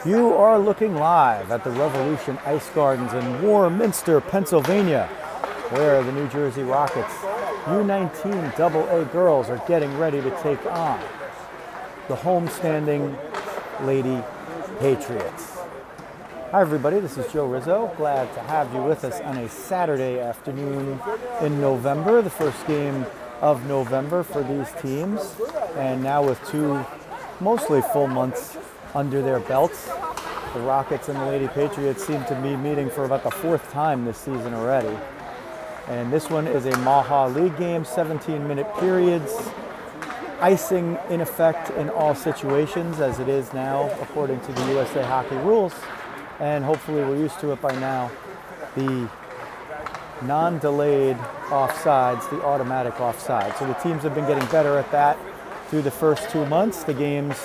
You are looking live at the Revolution Ice Gardens in Warminster, Pennsylvania, where the New Jersey Rockets U19 AA girls are getting ready to take on the homestanding Lady Patriots. Hi everybody, this is Joe Rizzo. Glad to have you with us on a Saturday afternoon in November, the first game of November for these teams, and now with two mostly full months under their belts. The Rockets and the Lady Patriots seem to be meeting for about the fourth time this season already. And this one is a Maha League game, 17-minute periods. Icing in effect in all situations, as it is now according to the USA Hockey rules. And hopefully we're used to it by now. The non-delayed offsides, the automatic offside. So the teams have been getting better at that through the first 2 months. The games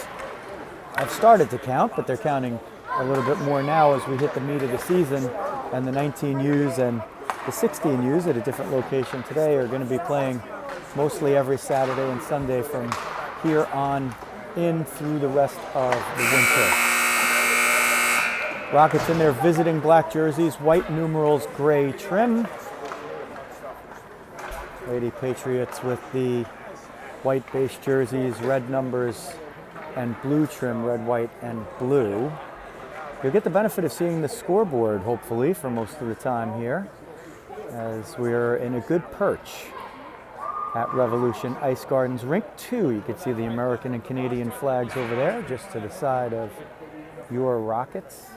have started to count, but they're counting a little bit more now as we hit the meat of the season, and the 19Us and the 16Us at a different location today are going to be playing mostly every Saturday and Sunday from here on in through the rest of the winter. Rockets in their visiting black jerseys, white numerals, gray trim. Lady Patriots with the white base jerseys, red numbers, and blue trim, red, white, and blue. You'll get the benefit of seeing the scoreboard, hopefully, for most of the time here, as we're in a good perch at Revolution Ice Gardens. Rink 2, you can see the American and Canadian flags over there, just to the side of your Rockets.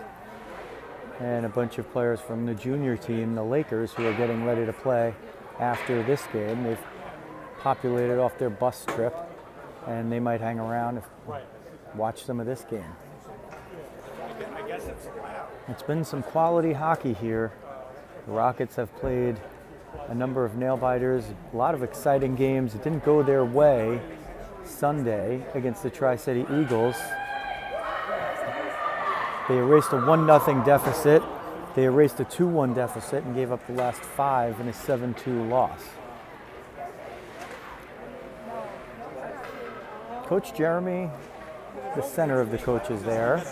And a bunch of players from the junior team, the Lakers, who are getting ready to play after this game. They've populated off their bus trip, and they might hang around and watch some of this game. It's been some quality hockey here. The Rockets have played a number of nail-biters, a lot of exciting games. It didn't go their way Sunday against the Tri-City Eagles. They erased a 1-0 deficit. They erased a 2-1 deficit and gave up the last 5 in a 7-2 loss. Coach Jeremy, the center of the coaches there,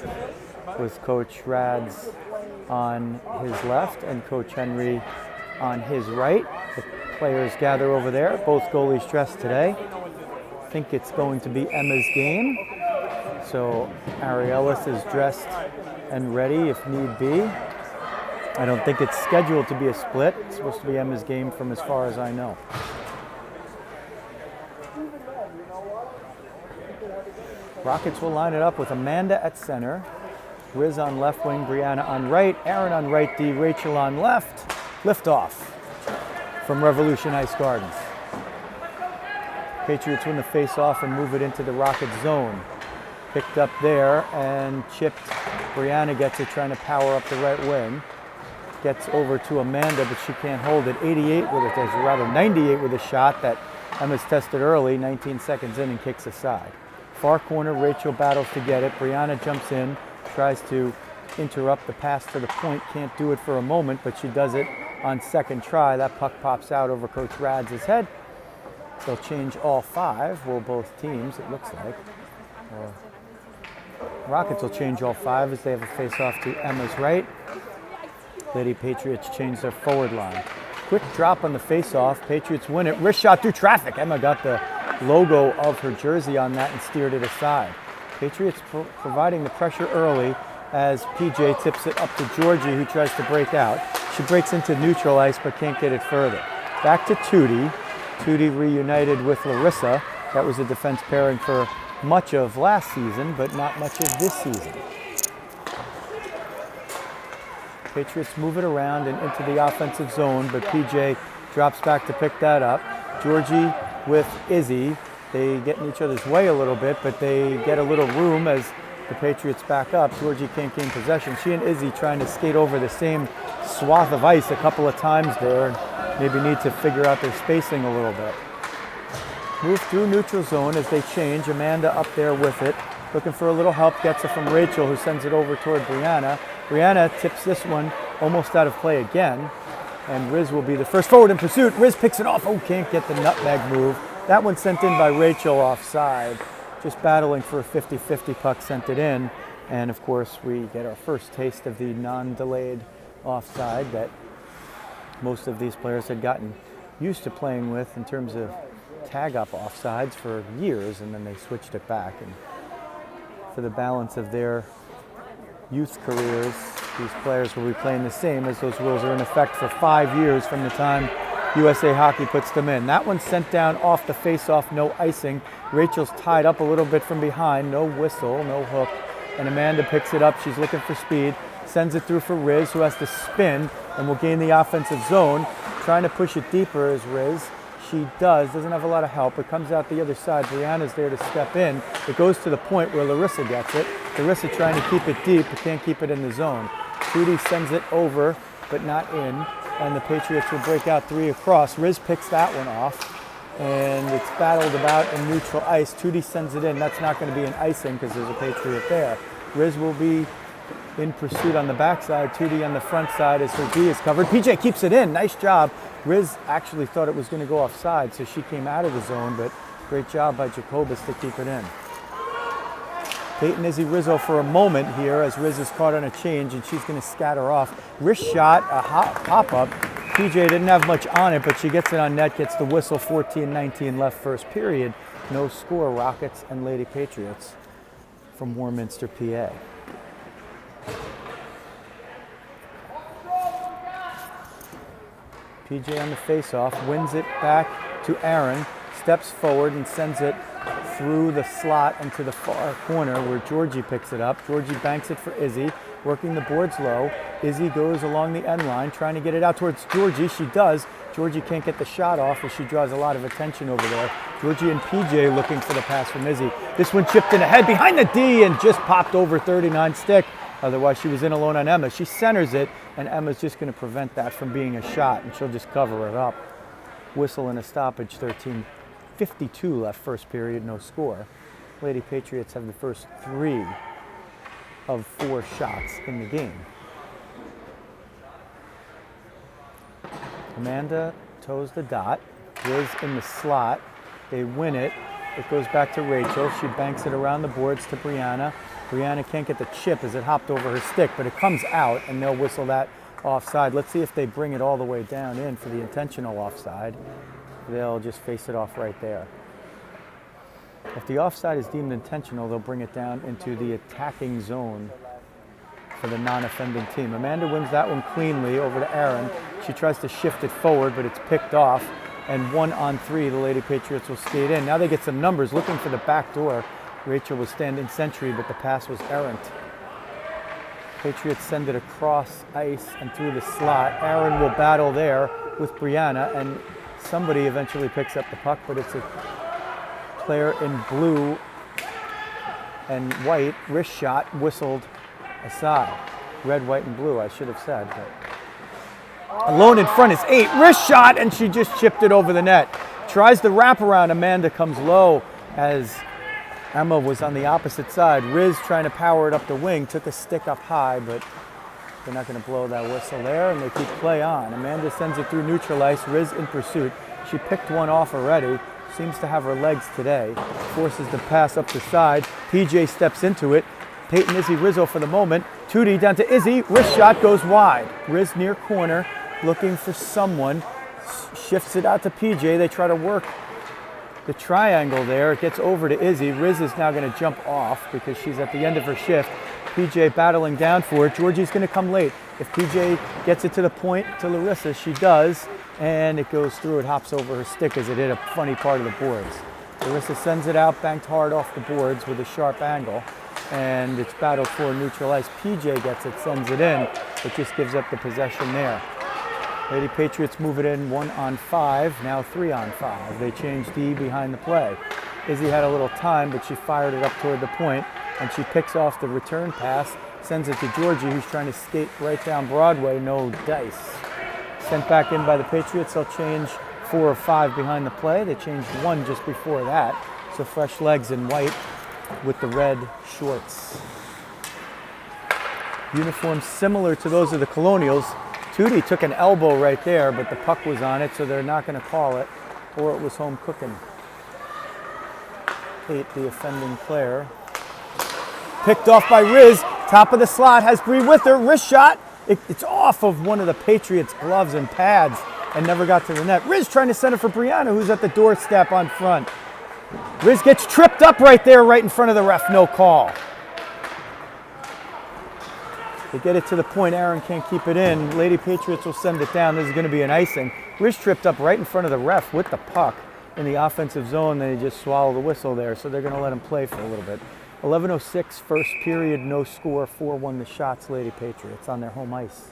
with Coach Rads on his left and Coach Henry on his right. The players gather over there. Both goalies dressed today. I think it's going to be Emma's game. So Ari Ellis is dressed and ready if need be. I don't think it's scheduled to be a split. It's supposed to be Emma's game from as far as I know. Rockets will line it up with Amanda at center, Riz on left wing, Brianna on right, Aaron on right D, Rachel on left. Liftoff from Revolution Ice Gardens. Patriots win the face-off and move it into the Rocket zone. Picked up there and chipped. Brianna gets it, trying to power up the right wing. Gets over to Amanda, but she can't hold it. 98 with a shot that Emma's tested early, 19 seconds in, and kicks aside. Far corner, Rachel battles to get it. Brianna jumps in, tries to interrupt the pass to the point. Can't do it for a moment, but she does it on second try. That puck pops out over Coach Rads' head. They'll change all 5. Well, both teams, it looks like. Rockets will change all 5 as they have a face-off to Emma's right. Lady Patriots change their forward line. Quick drop on the face-off. Patriots win it. Wrist shot through traffic. Emma got the logo of her jersey on that and steered it aside. Patriots providing the pressure early as PJ tips it up to Georgie, who tries to break out. She breaks into neutral ice but can't get it further. Back to Tootie. Tootie reunited with Larissa. That was a defense pairing for much of last season, but not much of this season. Patriots move it around and into the offensive zone, but PJ drops back to pick that up. Georgie with Izzy. They get in each other's way a little bit, but they get a little room as the Patriots back up. Georgie can't gain possession. She and Izzy trying to skate over the same swath of ice a couple of times there, and maybe need to figure out their spacing a little bit. Move through neutral zone as they change. Amanda up there with it, looking for a little help, gets it from Rachel, who sends it over toward Brianna. Brianna tips this one almost out of play again, and Riz will be the first forward in pursuit. Riz picks it off. Oh, can't get the nutmeg move. That one sent in by Rachel offside. Just battling for a 50-50 puck, sent it in. And of course, we get our first taste of the non-delayed offside that most of these players had gotten used to playing with in terms of tag-up offsides for years, and then they switched it back. And for the balance of their youth careers, these players will be playing the same, as those rules are in effect for 5 years from the time USA Hockey puts them in. That one's sent down off the face-off, no icing. Rachel's tied up a little bit from behind, no whistle, no hook. And Amanda picks it up. She's looking for speed, sends it through for Riz, who has to spin and will gain the offensive zone. Trying to push it deeper is Riz. She doesn't have a lot of help. It comes out the other side. Brianna's there to step in. It goes to the point where Larissa gets it. Larissa trying to keep it deep, but can't keep it in the zone. Tootie sends it over, but not in. And the Patriots will break out 3 across. Riz picks that one off. And it's battled about in neutral ice. Tootie sends it in. That's not going to be an icing because there's a Patriot there. Riz will be in pursuit on the backside. Tootie on the front side as her D is covered. PJ keeps it in. Nice job. Riz actually thought it was going to go offside, so she came out of the zone, but great job by Jacobus to keep it in. Peyton Izzy Rizzo for a moment here as Riz is caught on a change and she's going to scatter off. Wrist shot, a pop-up. PJ didn't have much on it, but she gets it on net, gets the whistle. 14-19 left first period. No score, Rockets and Lady Patriots from Warminster, PA. PJ on the face-off, wins it back to Aaron, steps forward and sends it through the slot into the far corner where Georgie picks it up. Georgie banks it for Izzy, working the boards low. Izzy goes along the end line, trying to get it out towards Georgie. She does. Georgie can't get the shot off as she draws a lot of attention over there. Georgie and PJ looking for the pass from Izzy. This one chipped in ahead behind the D and just popped over 39 stick. Otherwise, she was in alone on Emma. She centers it, and Emma's just going to prevent that from being a shot, and she'll just cover it up. Whistle and a stoppage, 13:52 left first period, no score. Lady Patriots have the first 3 of 4 shots in the game. Amanda toes the dot. Riz in the slot. They win it. It goes back to Rachel. She banks it around the boards to Brianna. Brianna can't get the chip as it hopped over her stick, but it comes out, and they'll whistle that offside. Let's see if they bring it all the way down in for the intentional offside. They'll just face it off right there. If the offside is deemed intentional, they'll bring it down into the attacking zone for the non-offending team. Amanda wins that one cleanly over to Aaron. She tries to shift it forward, but it's picked off. And 1-on-3, the Lady Patriots will skate in. Now they get some numbers, looking for the back door. Rachel was standing sentry, but the pass was errant. Patriots send it across ice and through the slot. Aaron will battle there with Brianna, and somebody eventually picks up the puck, but it's a player in blue and white, wrist shot, whistled aside. Red, white, and blue, I should have said. But alone in front is 8, wrist shot, and she just chipped it over the net. Tries the wraparound, Amanda comes low as Emma was on the opposite side. Riz trying to power it up the wing, took a stick up high, but they're not going to blow that whistle there, and they keep play on. Amanda sends it through neutral ice, Riz in pursuit. She picked one off already, seems to have her legs today. Forces the pass up the side. PJ steps into it. Peyton Izzy Rizzo for the moment. Tootie down to Izzy, wrist shot goes wide. Riz near corner, looking for someone. Shifts it out to PJ, they try to work the triangle there. It gets over to Izzy. Riz is now going to jump off because she's at the end of her shift. PJ battling down for it. Georgie's going to come late. If PJ gets it to the point to Larissa, she does, and it goes through. It hops over her stick as it hit a funny part of the boards. Larissa sends it out, banked hard off the boards with a sharp angle, and it's battled for neutral ice. PJ gets it, sends it in, but just gives up the possession there. Lady Patriots move it in 1-on-5, now 3-on-5. They change D behind the play. Izzy had a little time, but she fired it up toward the point, and she picks off the return pass, sends it to Georgie, who's trying to skate right down Broadway, no dice. Sent back in by the Patriots, they'll change 4 or 5 behind the play. They changed 1 just before that, so fresh legs in white with the red shorts. Uniforms similar to those of the Colonials. Tootie took an elbow right there, but the puck was on it, so they're not going to call it, or it was home cooking. Kate, the offending player, Picked off by Riz. Top of the slot, has Bree with her. Wrist shot. It's off of one of the Patriots' gloves and pads and never got to the net. Riz trying to send it for Brianna, who's at the doorstep on front. Riz gets tripped up right there, right in front of the ref. No call. They get it to the point. Aaron can't keep it in. Lady Patriots will send it down. This is going to be an icing. Riz tripped up right in front of the ref with the puck in the offensive zone. They just swallow the whistle there, so they're going to let him play for a little bit. 11:06 first period, no score, 4-1 the Shots, Lady Patriots on their home ice.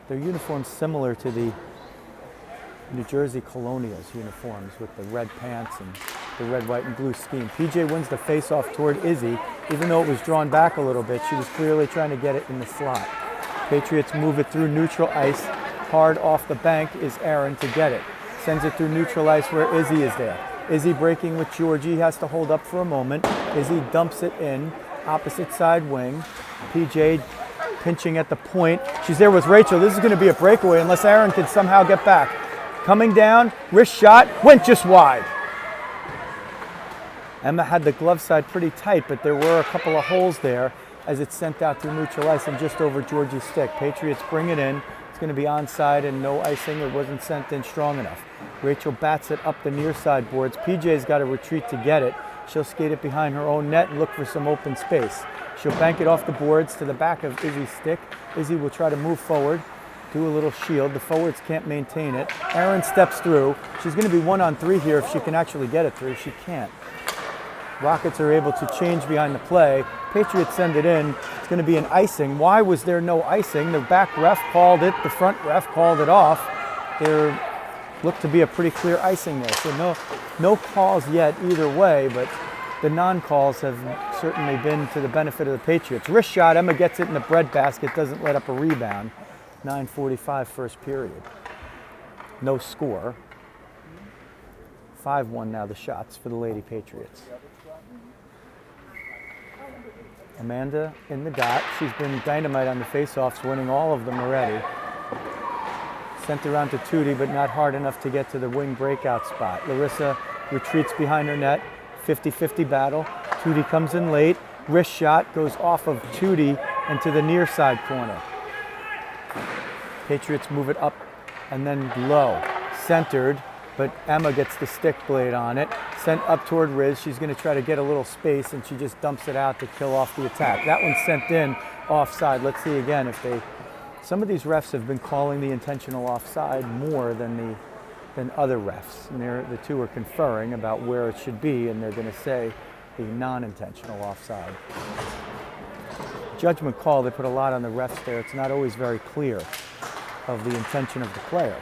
Their uniforms similar to the New Jersey Colonials uniforms with the red pants and the red, white, and blue scheme. PJ wins the face-off toward Izzy. Even though it was drawn back a little bit, she was clearly trying to get it in the slot. Patriots move it through neutral ice. Hard off the bank is Aaron to get it. Sends it through neutral ice where Izzy is there. Izzy breaking with Georgie, has to hold up for a moment. Izzy dumps it in, opposite side wing. PJ pinching at the point. She's there with Rachel. This is going to be a breakaway unless Aaron can somehow get back. Coming down, wrist shot, went just wide. Emma had the glove side pretty tight, but there were a couple of holes there as it's sent out through neutral ice and just over Georgie's stick. Patriots bring it in. It's going to be onside and no icing. It wasn't sent in strong enough. Rachel bats it up the near side boards. PJ's got to retreat to get it. She'll skate it behind her own net and look for some open space. She'll bank it off the boards to the back of Izzy's stick. Izzy will try to move forward, do a little shield. The forwards can't maintain it. Aaron steps through. She's going to be 1-on-3 here if she can actually get it through. She can't. Rockets are able to change behind the play. Patriots send it in. It's going to be an icing. Why was there no icing? The back ref called it. The front ref called it off. There looked to be a pretty clear icing there. So no calls yet either way, but the non-calls have certainly been to the benefit of the Patriots. Wrist shot. Emma gets it in the breadbasket. Doesn't let up a rebound. 9:45 first period. No score. 5-1 now the Shots for the Lady Patriots. Amanda in the dot. She's been dynamite on the faceoffs, winning all of them already. Sent around to Tootie, but not hard enough to get to the wing breakout spot. Larissa retreats behind her net. 50-50 battle. Tootie comes in late. Wrist shot goes off of Tootie into the near side corner. Patriots move it up and then low. Centered, but Emma gets the stick blade on it. Sent up toward Riz. She's going to try to get a little space, and she just dumps it out to kill off the attack. That one's sent in offside. Let's see again if they... Some of these refs have been calling the intentional offside more than other refs. And the two are conferring about where it should be, and they're going to say the non-intentional offside. Judgment call, they put a lot on the refs there. It's not always very clear of the intention of the player.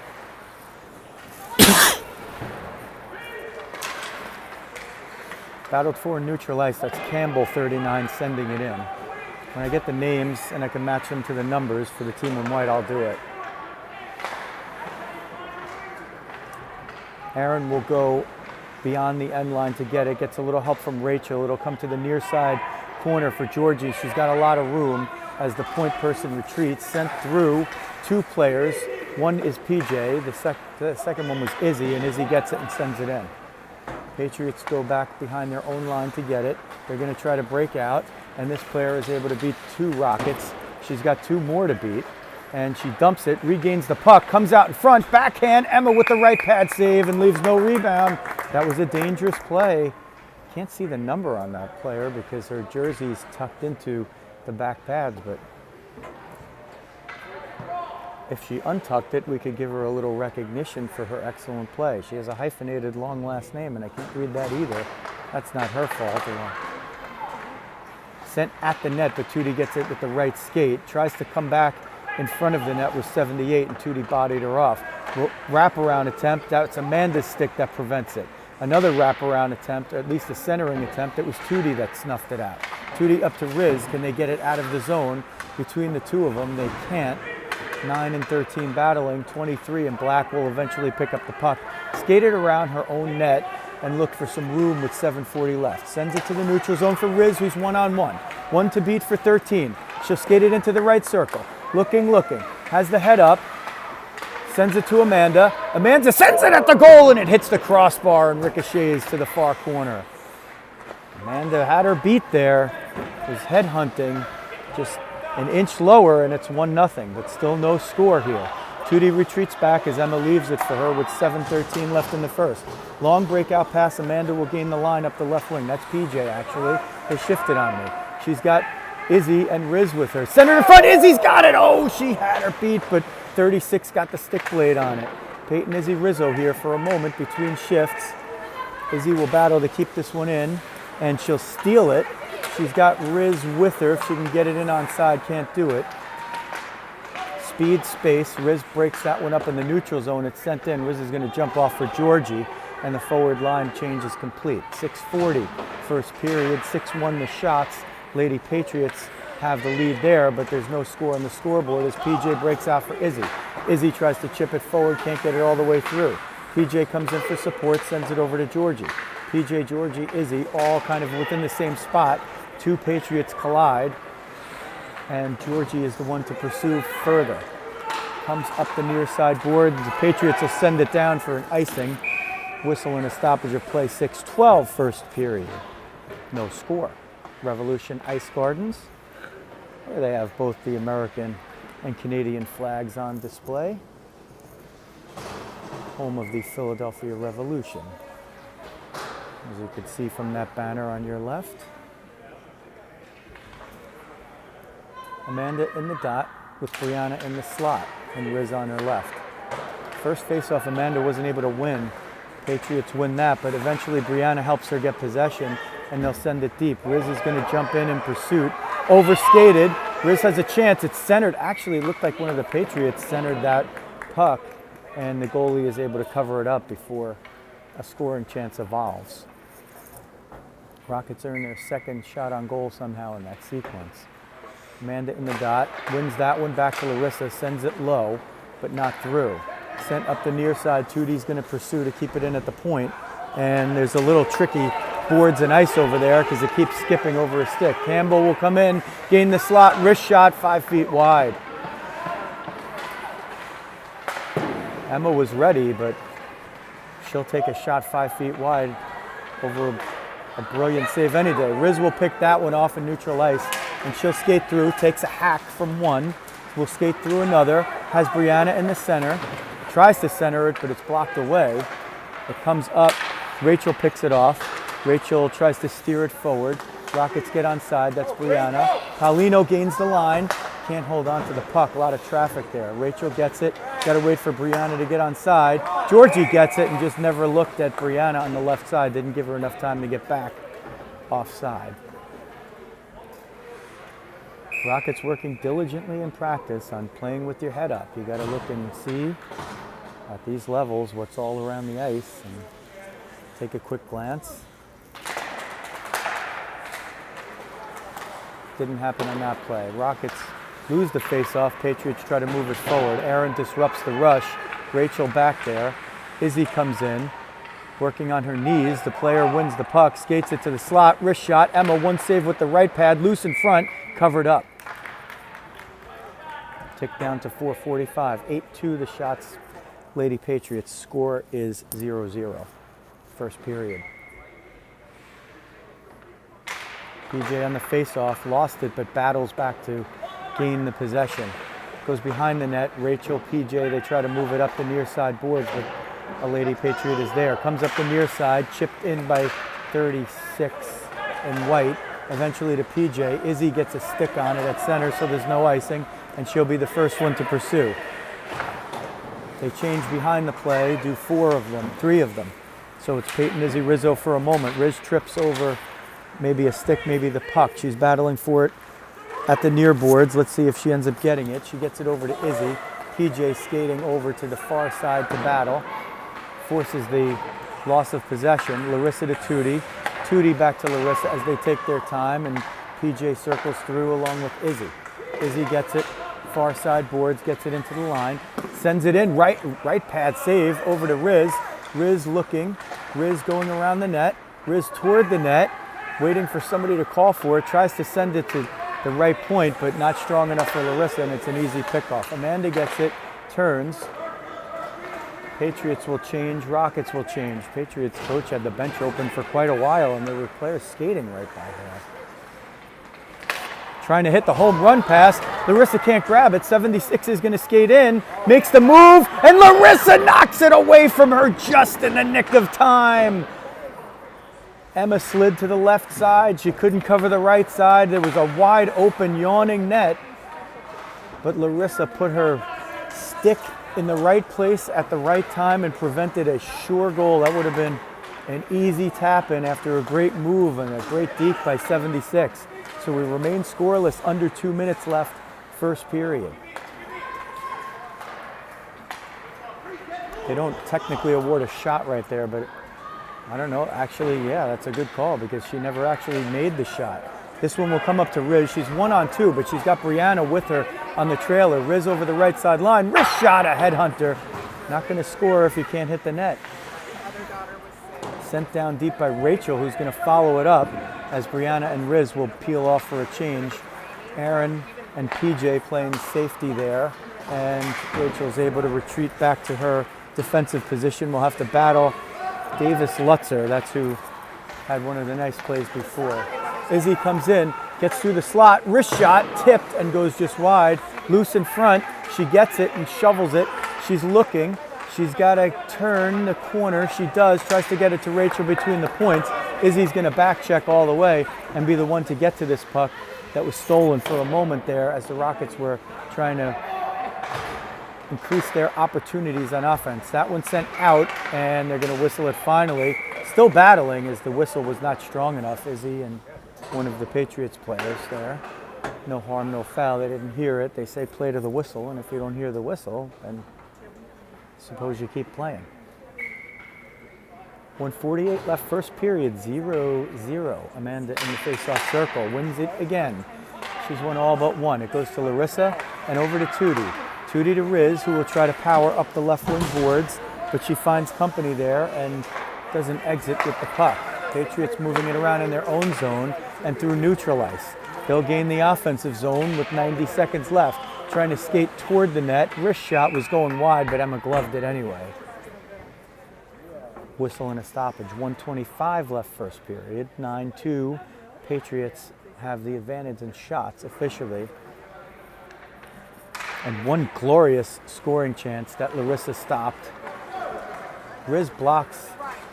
Battled for neutral ice. That's Campbell, 39, sending it in. When I get the names and I can match them to the numbers for the team in white, I'll do it. Aaron will go beyond the end line to get it. Gets a little help from Rachel. It'll come to the near side corner for Georgie. She's got a lot of room as the point person retreats. Sent through two players. One is PJ. The second one was Izzy, and Izzy gets it and sends it in. Patriots go back behind their own line to get it. They're going to try to break out, and this player is able to beat two Rockets. She's got two more to beat, and she dumps it, regains the puck, comes out in front, backhand, Emma with the right pad save and leaves no rebound. That was a dangerous play. Can't see the number on that player because her jersey's tucked into the back pads, but if she untucked it, we could give her a little recognition for her excellent play. She has a hyphenated long last name, and I can't read that either. That's not her fault. Sent at the net, but Tootie gets it with the right skate. Tries to come back in front of the net with 78, and Tootie bodied her off. Wraparound attempt. That's Amanda's stick that prevents it. Another wraparound attempt, or at least a centering attempt. It was Tootie that snuffed it out. Tootie up to Riz. Can they get it out of the zone? Between the two of them, they can't. 9 and 13 battling, 23, and Black will eventually pick up the puck. Skated around her own net and looked for some room with 7:40 left. Sends it to the neutral zone for Riz, who's 1-on-1. One to beat for 13. She'll skate it into the right circle. Looking. Has the head up. Sends it to Amanda. Amanda sends it at the goal, and it hits the crossbar and ricochets to the far corner. Amanda had her beat there. was headhunting just an inch lower, and it's 1-0, but still no score here. Tootie retreats back as Emma leaves it for her with 7:13 left in the first. Long breakout pass. Amanda will gain the line up the left wing. That's PJ, actually. They shifted on me. She's got Izzy and Riz with her. Center in front. Izzy's got it. Oh, she had her beat, but 36 got the stick blade on it. Peyton Izzy Rizzo here for a moment between shifts. Izzy will battle to keep this one in, and she'll steal it. She's got Riz with her. If she can get it in onside, can't do it. Speed, space. Riz breaks that one up in the neutral zone. It's sent in. Riz is going to jump off for Georgie, and the forward line change is complete. 6:40 first period. 6-1 the shots. Lady Patriots have the lead there, but there's no score on the scoreboard as PJ breaks out for Izzy. Izzy tries to chip it forward, can't get it all the way through. PJ comes in for support, sends it over to Georgie. PJ, Georgie, Izzy, all kind of within the same spot. Two Patriots collide, and Georgie is the one to pursue further. Comes up the near side board. The Patriots will send it down for an icing. Whistle and a stoppage of play. 6:12 first period. No score. Revolution Ice Gardens, where they have both the American and Canadian flags on display. Home of the Philadelphia Revolution, as you can see from that banner on your left. Amanda in the dot with Brianna in the slot and Riz on her left. First face-off, Amanda wasn't able to win. Patriots win that, but eventually Brianna helps her get possession, and they'll send it deep. Riz is going to jump in pursuit. Overskated. Riz has a chance. It's centered. Actually, it looked like one of the Patriots centered that puck, and the goalie is able to cover it up before a scoring chance evolves. Rockets earn their second shot on goal somehow in that sequence. Amanda in the dot, wins that one back to Larissa, sends it low, but not through. Sent up the near side. Tootie's going to pursue to keep it in at the point, and there's a little tricky boards and ice over there because it keeps skipping over a stick. Campbell will come in, gain the slot, wrist shot 5 feet wide. Emma was ready, but she'll take a shot 5 feet wide over a brilliant save any day. Riz will pick that one off in neutral ice, and she'll skate through, takes a hack from one, will skate through another, has Brianna in the center, tries to center it, but it's blocked away. It comes up, Rachel picks it off. Rachel tries to steer it forward. Rockets get onside, that's Brianna. Paulino gains the line, can't hold on to the puck, a lot of traffic there. Rachel gets it, gotta wait for Brianna to get onside. Georgie gets it and just never looked at Brianna on the left side, didn't give her enough time to get back offside. Rockets working diligently in practice on playing with your head up. You gotta look and see at these levels what's all around the ice and take a quick glance. Didn't happen on that play. Rockets lose the face-off. Patriots try to move it forward. Aaron disrupts the rush. Rachel back there. Izzy comes in, working on her knees. The player wins the puck, skates it to the slot. Wrist shot. Emma, one save with the right pad. Loose in front, covered up. Tick down to 4:45. 8-2 the shots. Lady Patriots. Score is 0-0. First period. PJ on the face-off, lost it, but battles back to gain the possession. Goes behind the net. Rachel, PJ, they try to move it up the near side boards, but a Lady Patriot is there. Comes up the near side, chipped in by 36 in white. Eventually to PJ. Izzy gets a stick on it at center, so there's no icing, and she'll be the first one to pursue. They change behind the play, do three of them. So it's Peyton Izzy Rizzo for a moment. Riz trips over maybe a stick, maybe the puck. She's battling for it at the near boards. Let's see if she ends up getting it. She gets it over to Izzy. PJ skating over to the far side to battle. Forces the loss of possession. Larissa to Tootie. Tootie back to Larissa as they take their time, and PJ circles through along with Izzy. Izzy gets it, far side boards, gets it into the line, sends it in, right pad save over to Riz. Riz looking, Riz going around the net, Riz toward the net, waiting for somebody to call for it, tries to send it to the right point, but not strong enough for Larissa, and it's an easy pickoff. Amanda gets it, turns. Patriots will change, Rockets will change. Patriots coach had the bench open for quite a while, and there were players skating right by her. trying to hit the home run pass. Larissa can't grab it. 76 is going to skate in, makes the move, and Larissa knocks it away from her just in the nick of time. Emma slid to the left side. She couldn't cover the right side. There was a wide open, yawning net. But Larissa put her stick in the right place at the right time and prevented a sure goal. That would have been an easy tap-in after a great move and a great deke by 76. So we remain scoreless, under 2 minutes left, first period. They don't technically award a shot right there, but I don't know. Actually, yeah, that's a good call because she never actually made the shot. This one will come up to Riz. She's 1-on-2, but she's got Brianna with her on the trailer. Riz over the right side line. Riz shot, a headhunter. Not going to score if you can't hit the net. Sent down deep by Rachel, who's going to follow it up as Brianna and Riz will peel off for a change. Aaron and PJ playing safety there, and Rachel's able to retreat back to her defensive position. We'll have to battle Davis Lutzer. That's who had one of the nice plays before. Izzy comes in, gets through the slot, wrist shot, tipped and goes just wide. Loose in front, she gets it and shovels it. She's looking, she's got to turn the corner. She does, tries to get it to Rachel between the points. Izzy's going to back check all the way and be the one to get to this puck that was stolen for a moment there as the Rockets were trying to increase their opportunities on offense. That one sent out, and they're going to whistle it finally. Still battling as the whistle was not strong enough. Izzy and one of the Patriots players there. No harm, no foul. They didn't hear it. They say play to the whistle, and if you don't hear the whistle, then suppose you keep playing. 1:48 left first period, 0-0. Amanda in the face-off circle, wins it again. She's won all but one. It goes to Larissa and over to Tootie. Tootie to Riz, who will try to power up the left wing boards, but she finds company there and doesn't exit with the puck. Patriots moving it around in their own zone and through neutral ice. They'll gain the offensive zone with 90 seconds left, trying to skate toward the net. Wrist shot was going wide, but Emma gloved it anyway. Whistle and a stoppage. 1:25 left first period. 9-2. Patriots have the advantage in shots officially. And one glorious scoring chance that Larissa stopped. Riz blocks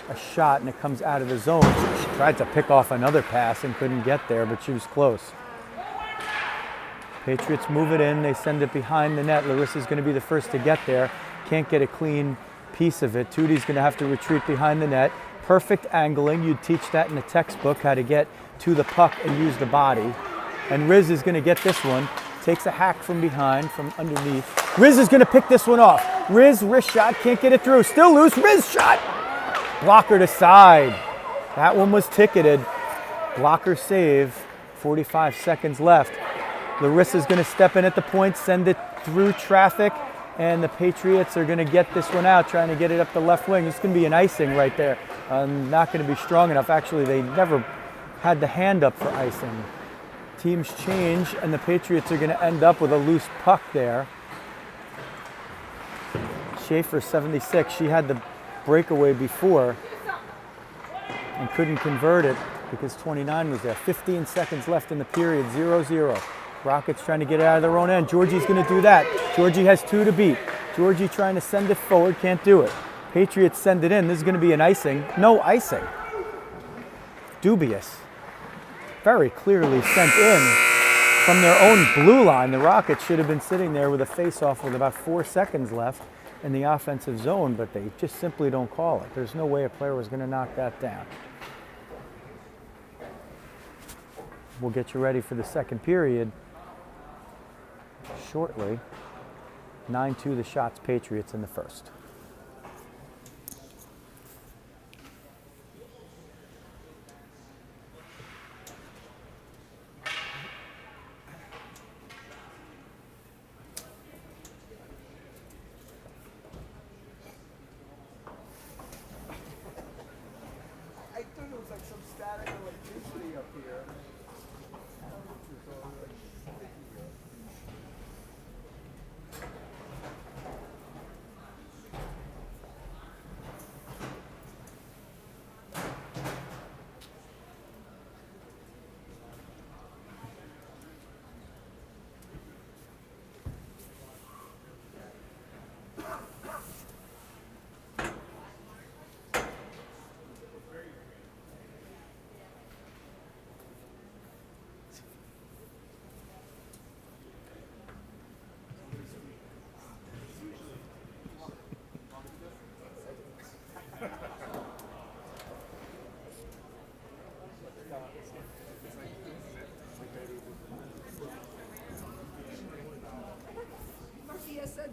a shot and it comes out of the zone. She tried to pick off another pass and couldn't get there, but she was close. Patriots move it in. They send it behind the net. Larissa's going to be the first to get there. Can't get a clean piece of it. Tootie's going to have to retreat behind the net. Perfect angling. You'd teach that in a textbook, how to get to the puck and use the body. And Riz is going to get this one. Takes a hack from behind, from underneath. Riz is going to pick this one off. Riz, wrist shot, can't get it through. Still loose, Riz shot! Blocker to side. That one was ticketed. Blocker save, 45 seconds left. Larissa's going to step in at the point, send it through traffic, and the Patriots are going to get this one out, trying to get it up the left wing. It's going to be an icing right there. Not going to be strong enough. Actually, they never had the hand up for icing. Teams change, and the Patriots are going to end up with a loose puck there. Schaefer, 76, she had the breakaway before and couldn't convert it because 29 was there. 15 seconds left in the period, 0-0. Rockets trying to get it out of their own end. Georgie's going to do that. Georgie has two to beat. Georgie trying to send it forward, can't do it. Patriots send it in. This is going to be an icing. No icing. Dubious. Very clearly sent in from their own blue line. The Rockets should have been sitting there with a face-off with about 4 seconds left in the offensive zone, but they just simply don't call it. There's no way a player was going to knock that down. We'll get you ready for the second period shortly. 9-2 the shots, Patriots in the first.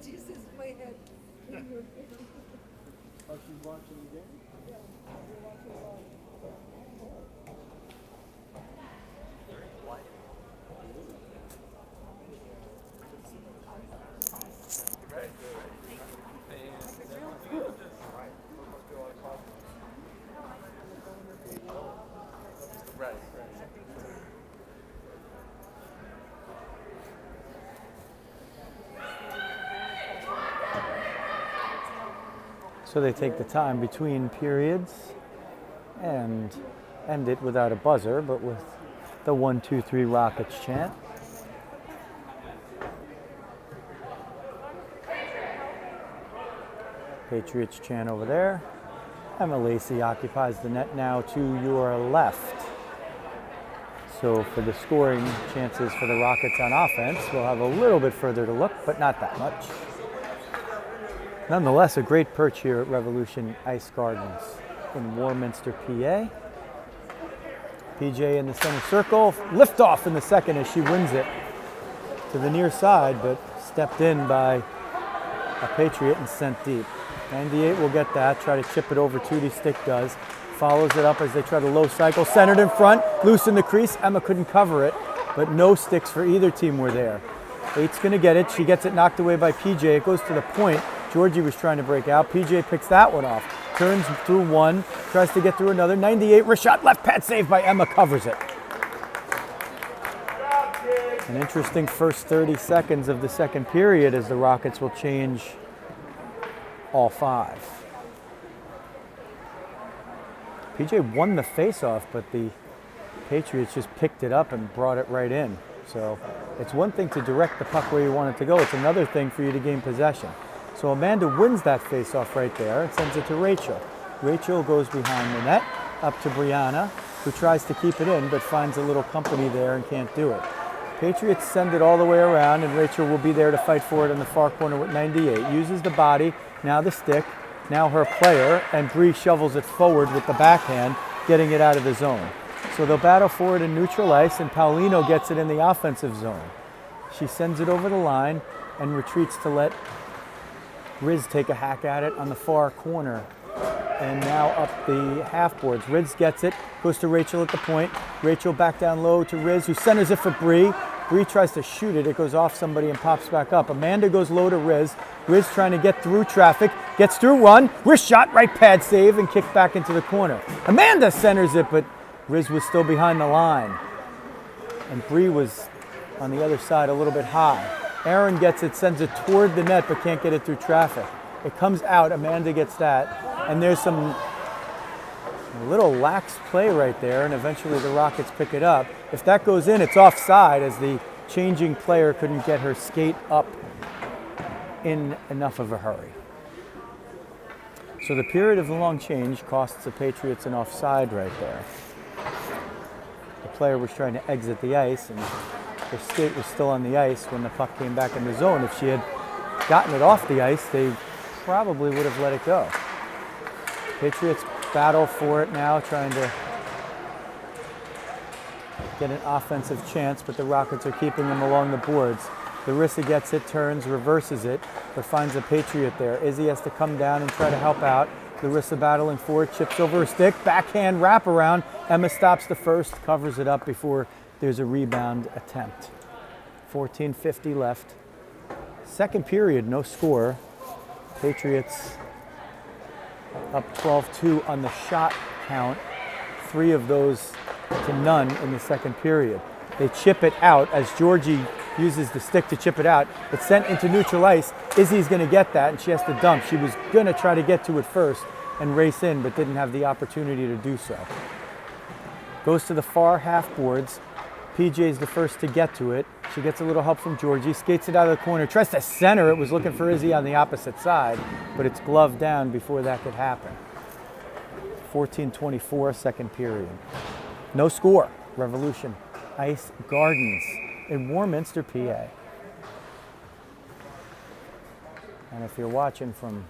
Jesus, my head. Oh, she's watching the game? Yeah, we're watching live. So they take the time between periods and end it without a buzzer, but with the 1, 2, 3 Rockets chant. Patriots chant over there. Emma Lacey occupies the net now to your left. So for the scoring chances for the Rockets on offense, we'll have a little bit further to look, but not that much. Nonetheless, a great perch here at Revolution Ice Gardens in Warminster, PA. PJ in the center circle, liftoff in the second as she wins it to the near side, but stepped in by a Patriot and sent deep. 98 will get that, try to chip it over. Tootie Stick does. Follows it up as they try to low cycle. Centered in front, loose in the crease. Emma couldn't cover it, but no sticks for either team were there. 8's going to get it. She gets it knocked away by PJ. It goes to the point. Georgie was trying to break out. PJ picks that one off. Turns through one, tries to get through another. 98, wrist shot, left pad save by Emma, covers it. An interesting first 30 seconds of the second period as the Rockets will change all 5. PJ won the face-off, but the Patriots just picked it up and brought it right in. So it's one thing to direct the puck where you want it to go. It's another thing for you to gain possession. So Amanda wins that face-off right there and sends it to Rachel. Rachel goes behind the net, up to Brianna, who tries to keep it in, but finds a little company there and can't do it. Patriots send it all the way around, and Rachel will be there to fight for it in the far corner with 98. Uses the body, now the stick, now her player, and Bree shovels it forward with the backhand, getting it out of the zone. So they'll battle for it in neutral ice, and Paulino gets it in the offensive zone. She sends it over the line and retreats to let Riz take a hack at it on the far corner. And now up the half boards. Riz gets it, goes to Rachel at the point. Rachel back down low to Riz, who centers it for Bree. Bree tries to shoot it. It goes off somebody and pops back up. Amanda goes low to Riz. Riz trying to get through traffic. Gets through one. Wrist shot, right pad save, and kicked back into the corner. Amanda centers it, but Riz was still behind the line. And Bree was on the other side a little bit high. Aaron gets it, sends it toward the net, but can't get it through traffic. It comes out. Amanda gets that. And there's some little lax play right there, and eventually the Rockets pick it up. If that goes in, it's offside, as the changing player couldn't get her skate up in enough of a hurry. So the period of the long change costs the Patriots an offside right there. The player was trying to exit the ice, and her skate was still on the ice when the puck came back in the zone. If she had gotten it off the ice, they probably would have let it go. Patriots battle for it now, trying to get an offensive chance, but the Rockets are keeping them along the boards. Larissa gets it, turns, reverses it, but finds a Patriot there. Izzy has to come down and try to help out. Larissa battling for it, chips over her stick, backhand wraparound. Emma stops the first, covers it up before there's a rebound attempt. 14:50 left. Second period, no score. Patriots up 12-2 on the shot count. 3 of those to none in the second period. They chip it out as Georgie uses the stick to chip it out. It's sent into neutral ice. Izzy's going to get that, and she has to dump. She was going to try to get to it first and race in, but didn't have the opportunity to do so. Goes to the far half boards. PJ's the first to get to it. She gets a little help from Georgie, skates it out of the corner, tries to center it, was looking for Izzy on the opposite side, but it's gloved down before that could happen. 14:24, second period. No score. Revolution Ice Gardens in Warminster, PA. And if you're watching from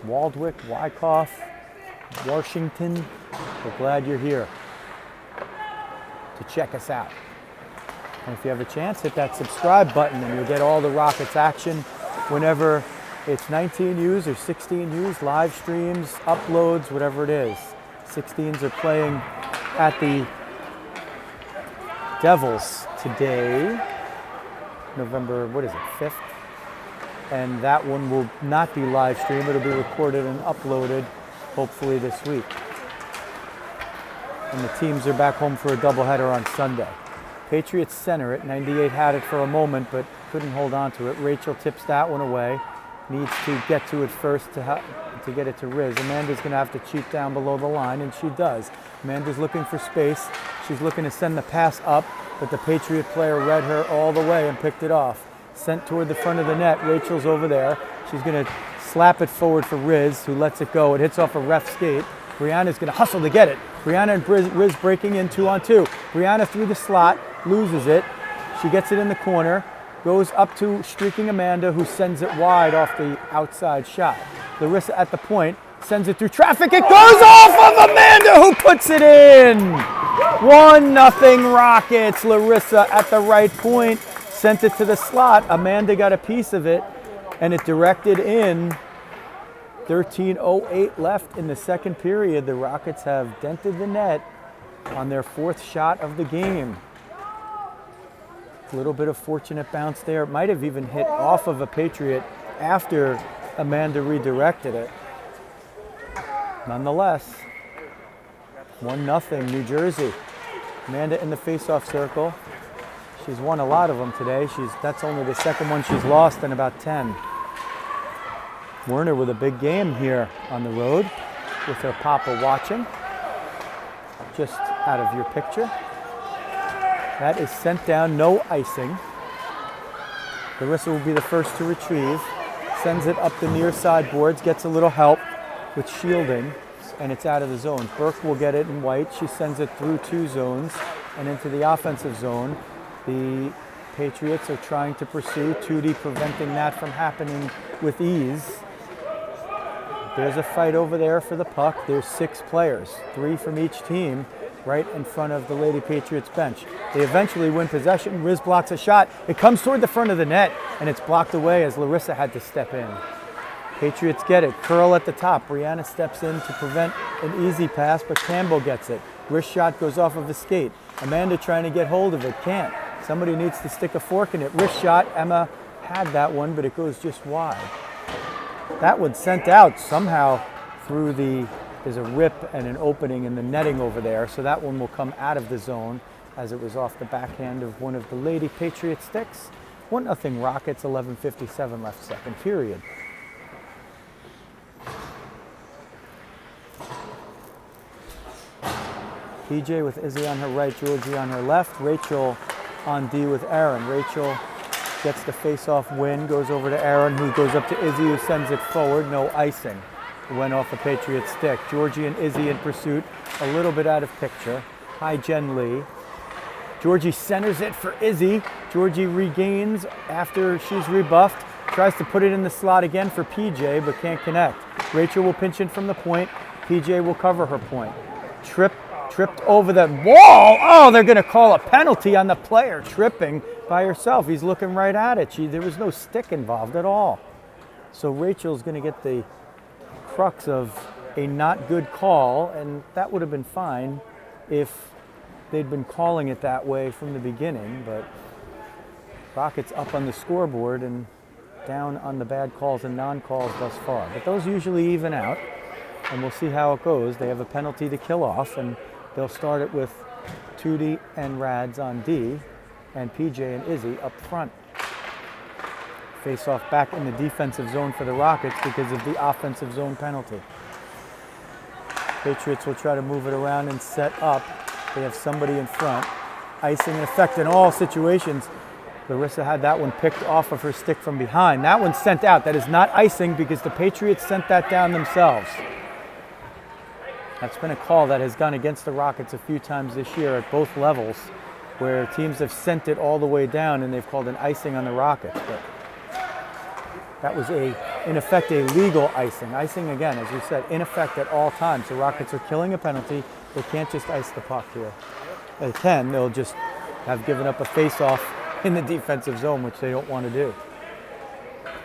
Waldwick, Wyckoff, Washington, we're glad you're here to check us out. And if you have a chance, hit that subscribe button and you'll get all the Rockets action whenever it's 19Us or 16Us, live streams, uploads, whatever it is. 16s are playing at the Devils today, November, 5th? And that one will not be live streamed. It'll be recorded and uploaded hopefully this week. And the teams are back home for a doubleheader on Sunday. Patriots center it. 98 had it for a moment, but couldn't hold on to it. Rachel tips that one away. Needs to get to it first to get it to Riz. Amanda's going to have to cheat down below the line, and she does. Amanda's looking for space. She's looking to send the pass up, but the Patriot player read her all the way and picked it off. Sent toward the front of the net. Rachel's over there. She's going to slap it forward for Riz, who lets it go. It hits off a ref skate. Brianna's going to hustle to get it. Brianna and Riz breaking in 2-on-2. Brianna through the slot, loses it. She gets it in the corner, goes up to streaking Amanda, who sends it wide off the outside shot. Larissa at the point, sends it through traffic. It goes off of Amanda, who puts it in. 1-0 Rockets. Larissa at the right point, sent it to the slot. Amanda got a piece of it, and it directed in. 13:08 left in the second period. The Rockets have dented the net on their fourth shot of the game. A little bit of fortunate bounce there. It might have even hit off of a Patriot after Amanda redirected it. Nonetheless, 1-0 New Jersey. Amanda in the face-off circle. She's won a lot of them today. That's only the second one she's lost in about 10. Werner with a big game here on the road with her papa watching. Just out of your picture. That is sent down, no icing. Larissa will be the first to retrieve. Sends it up the near side boards, gets a little help with shielding, and it's out of the zone. Burke will get it in white. She sends it through 2 zones and into the offensive zone. The Patriots are trying to pursue. Tootie preventing that from happening with ease. There's a fight over there for the puck. There's 6 players, 3 from each team, right in front of the Lady Patriots bench. They eventually win possession. Riz blocks a shot. It comes toward the front of the net, and it's blocked away as Larissa had to step in. Patriots get it. Curl at the top. Brianna steps in to prevent an easy pass, but Campbell gets it. Wrist shot goes off of the skate. Amanda trying to get hold of it. Can't. Somebody needs to stick a fork in it. Wrist shot. Emma had that one, but it goes just wide. That one sent out somehow through there's a rip and an opening in the netting over there, so that one will come out of the zone as it was off the backhand of one of the Lady Patriot sticks. 1-0 Rockets, 11:57 left second period. PJ with Izzy on her right, Georgie on her left, Rachel on D with Aaron. Rachel gets the face-off win, goes over to Aaron, who goes up to Izzy, who sends it forward. No icing. It went off the Patriot stick. Georgie and Izzy in pursuit, a little bit out of picture. Hi, Jen Lee. Georgie centers it for Izzy. Georgie regains after she's rebuffed. Tries to put it in the slot again for PJ, but can't connect. Rachel will pinch in from the point. PJ will cover her point. Tripped over the wall. Oh, they're going to call a penalty on the player tripping by herself. He's looking right at it. There was no stick involved at all. So Rachel's going to get the crux of a not good call, and that would have been fine if they'd been calling it that way from the beginning, but Rockets up on the scoreboard and down on the bad calls and non-calls thus far. But those usually even out, and we'll see how it goes. They have a penalty to kill off, and they'll start it with Tootie and Rads on D, and PJ and Izzy up front. Face off back in the defensive zone for the Rockets because of the offensive zone penalty. Patriots will try to move it around and set up. They have somebody in front. Icing in effect in all situations. Larissa had that one picked off of her stick from behind. That one's sent out. That is not icing because the Patriots sent that down themselves. That's been a call that has gone against the Rockets a few times this year at both levels, where teams have sent it all the way down and they've called an icing on the Rockets. But that was in effect a legal icing. Icing, again, as we said, in effect at all times. The Rockets are killing a penalty. They can't just ice the puck here. They can. They'll just have given up a face-off in the defensive zone, which they don't want to do.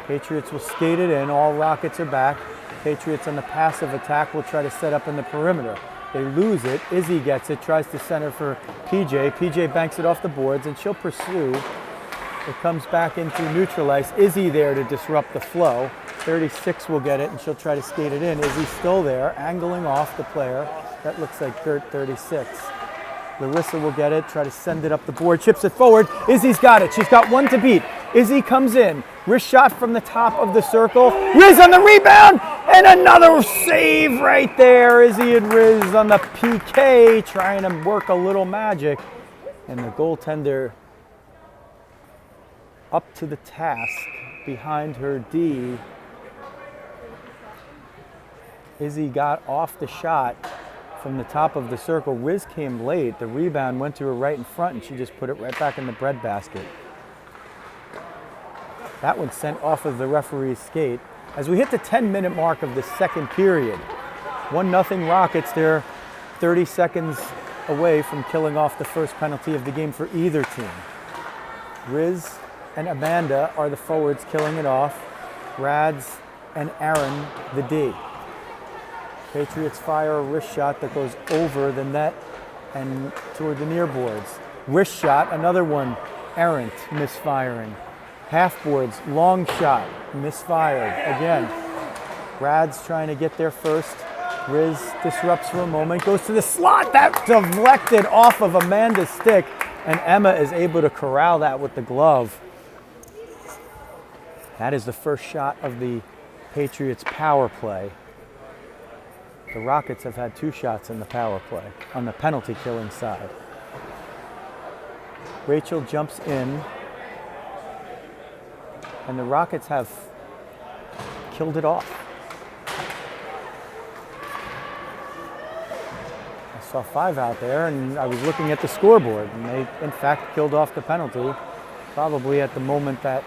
Patriots will skate it in. All Rockets are back. Patriots on the passive attack will try to set up in the perimeter. They lose it. Izzy gets it, tries to center for PJ. PJ banks it off the boards, and she'll pursue. It comes back into neutralize. Izzy there to disrupt the flow. 36 will get it, and she'll try to skate it in. Izzy's still there, angling off the player. That looks like Gert 36. Larissa will get it, try to send it up the board, chips it forward. Izzy's got it. She's got one to beat. Izzy comes in. Wrist shot from the top of the circle. Riz on the rebound, and another save right there. Izzy and Riz on the PK, trying to work a little magic. And the goaltender up to the task behind her D. Izzy got off the shot from the top of the circle. Riz came late. The rebound went to her right in front, and she just put it right back in the breadbasket. That one sent off of the referee's skate. As we hit the 10-minute mark of the second period, 1-0 Rockets. They're 30 seconds away from killing off the first penalty of the game for either team. Riz and Amanda are the forwards killing it off. Rads and Aaron the D. Patriots fire a wrist shot that goes over the net and toward the near boards. Wrist shot, another one, errant, misfiring. Half boards, long shot, misfired. Again, Rads trying to get there first. Riz disrupts for a moment, goes to the slot. That deflected off of Amanda's stick, and Emma is able to corral that with the glove. That is the first shot of the Patriots power play. The Rockets have had 2 shots in the power play on the penalty killing side. Rachel jumps in, and the Rockets have killed it off. I saw 5 out there, and I was looking at the scoreboard, and they, in fact, killed off the penalty, probably at the moment that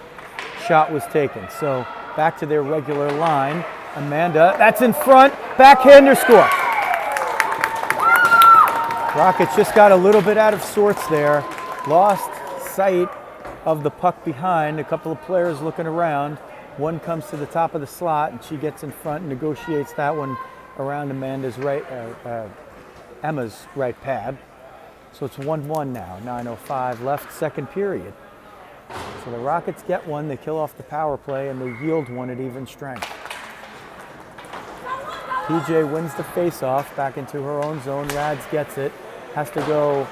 shot was taken. So back to their regular line. Amanda, that's in front, backhander score. Rockets just got a little bit out of sorts there. Lost sight of the puck behind. A couple of players looking around. One comes to the top of the slot, and she gets in front and negotiates that one around Amanda's right, Emma's right pad. So it's 1-1 now, 9:05 left, second period. So the Rockets get one, they kill off the power play, and they yield one at even strength. PJ wins the face-off back into her own zone. Rads gets it, has to go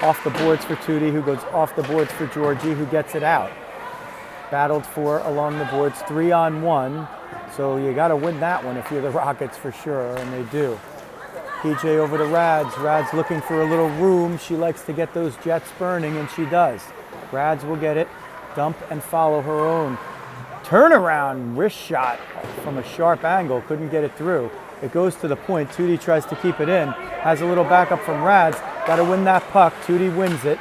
off the boards for Tootie, who goes off the boards for Georgie, who gets it out. Battled for along the boards, 3-on-1. So you got to win that one if you're the Rockets for sure, and they do. PJ over to Rads. Rads looking for a little room. She likes to get those jets burning, and she does. Rads will get it, dump and follow her own. Turnaround wrist shot from a sharp angle, couldn't get it through. It goes to the point. Tootie tries to keep it in. Has a little backup from Rads. Got to win that puck. Tootie wins it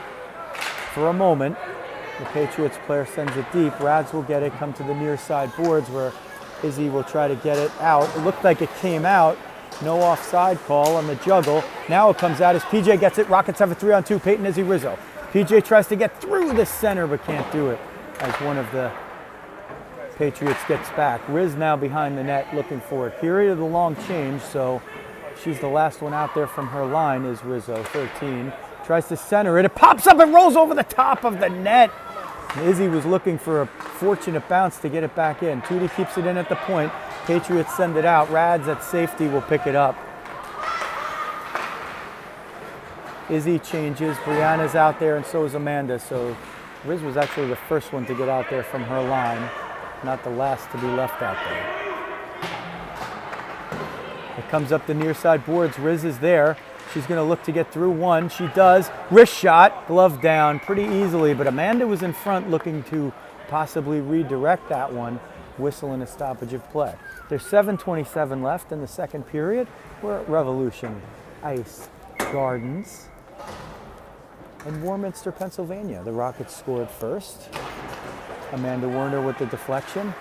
for a moment. The Patriots player sends it deep. Rads will get it, come to the near side boards where Izzy will try to get it out. It looked like it came out. No offside call on the juggle. Now it comes out as PJ gets it. Rockets have a 3-on-2. Peyton, Izzy, Rizzo. PJ tries to get through the center but can't do it as one of the Patriots gets back. Riz now behind the net looking for it. Period of the long change, so she's the last one out there from her line is Rizzo, 13. Tries to center it. It pops up and rolls over the top of the net. And Izzy was looking for a fortunate bounce to get it back in. Tootie keeps it in at the point. Patriots send it out. Rads at safety will pick it up. Izzy changes. Brianna's out there and so is Amanda. So Riz was actually the first one to get out there from her line. Not the last to be left out there. It comes up the near side boards. Riz is there. She's going to look to get through one. She does. Wrist shot, glove down pretty easily, but Amanda was in front looking to possibly redirect that one. Whistle and a stoppage of play. There's 7:27 left in the second period. We're at Revolution Ice Gardens in Warminster, Pennsylvania. The Rockets scored first. Amanda Werner with the deflection.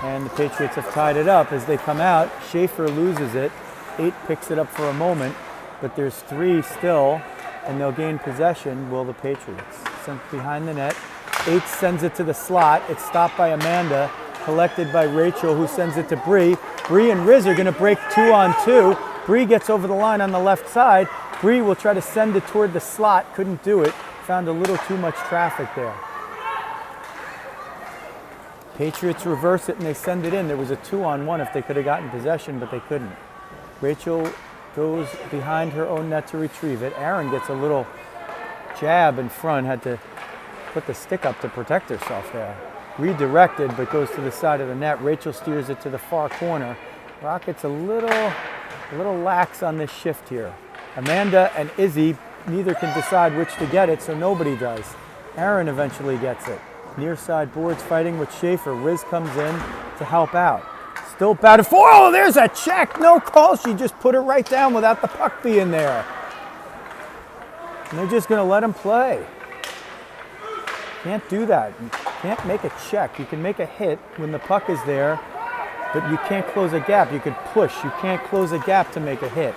And the Patriots have tied it up as they come out. Schaefer loses it. 8 picks it up for a moment, but there's 3 still and they'll gain possession, will the Patriots. Sent behind the net. H sends it to the slot. It's stopped by Amanda, collected by Rachel, who sends it to Bree. Bree and Riz are going to break 2-on-2. Bree gets over the line on the left side. Bree will try to send it toward the slot. Couldn't do it. Found a little too much traffic there. Patriots reverse it and they send it in. There was a 2-on-1 if they could have gotten possession, but they couldn't. Rachel goes behind her own net to retrieve it. Aaron gets a little jab in front, had to put the stick up to protect herself there. Redirected, but goes to the side of the net. Rachel steers it to the far corner. Rockets a little lax on this shift here. Amanda and Izzy, neither can decide which to get it, so nobody does. Aaron eventually gets it. Near side boards fighting with Schaefer. Riz comes in to help out. Still batted for. Oh, there's a check. No call. She just put it right down without the puck being there. And they're just going to let him play. Can't do that. You can't make a check. You can make a hit when the puck is there, but you can't close a gap. You could push. You can't close a gap to make a hit.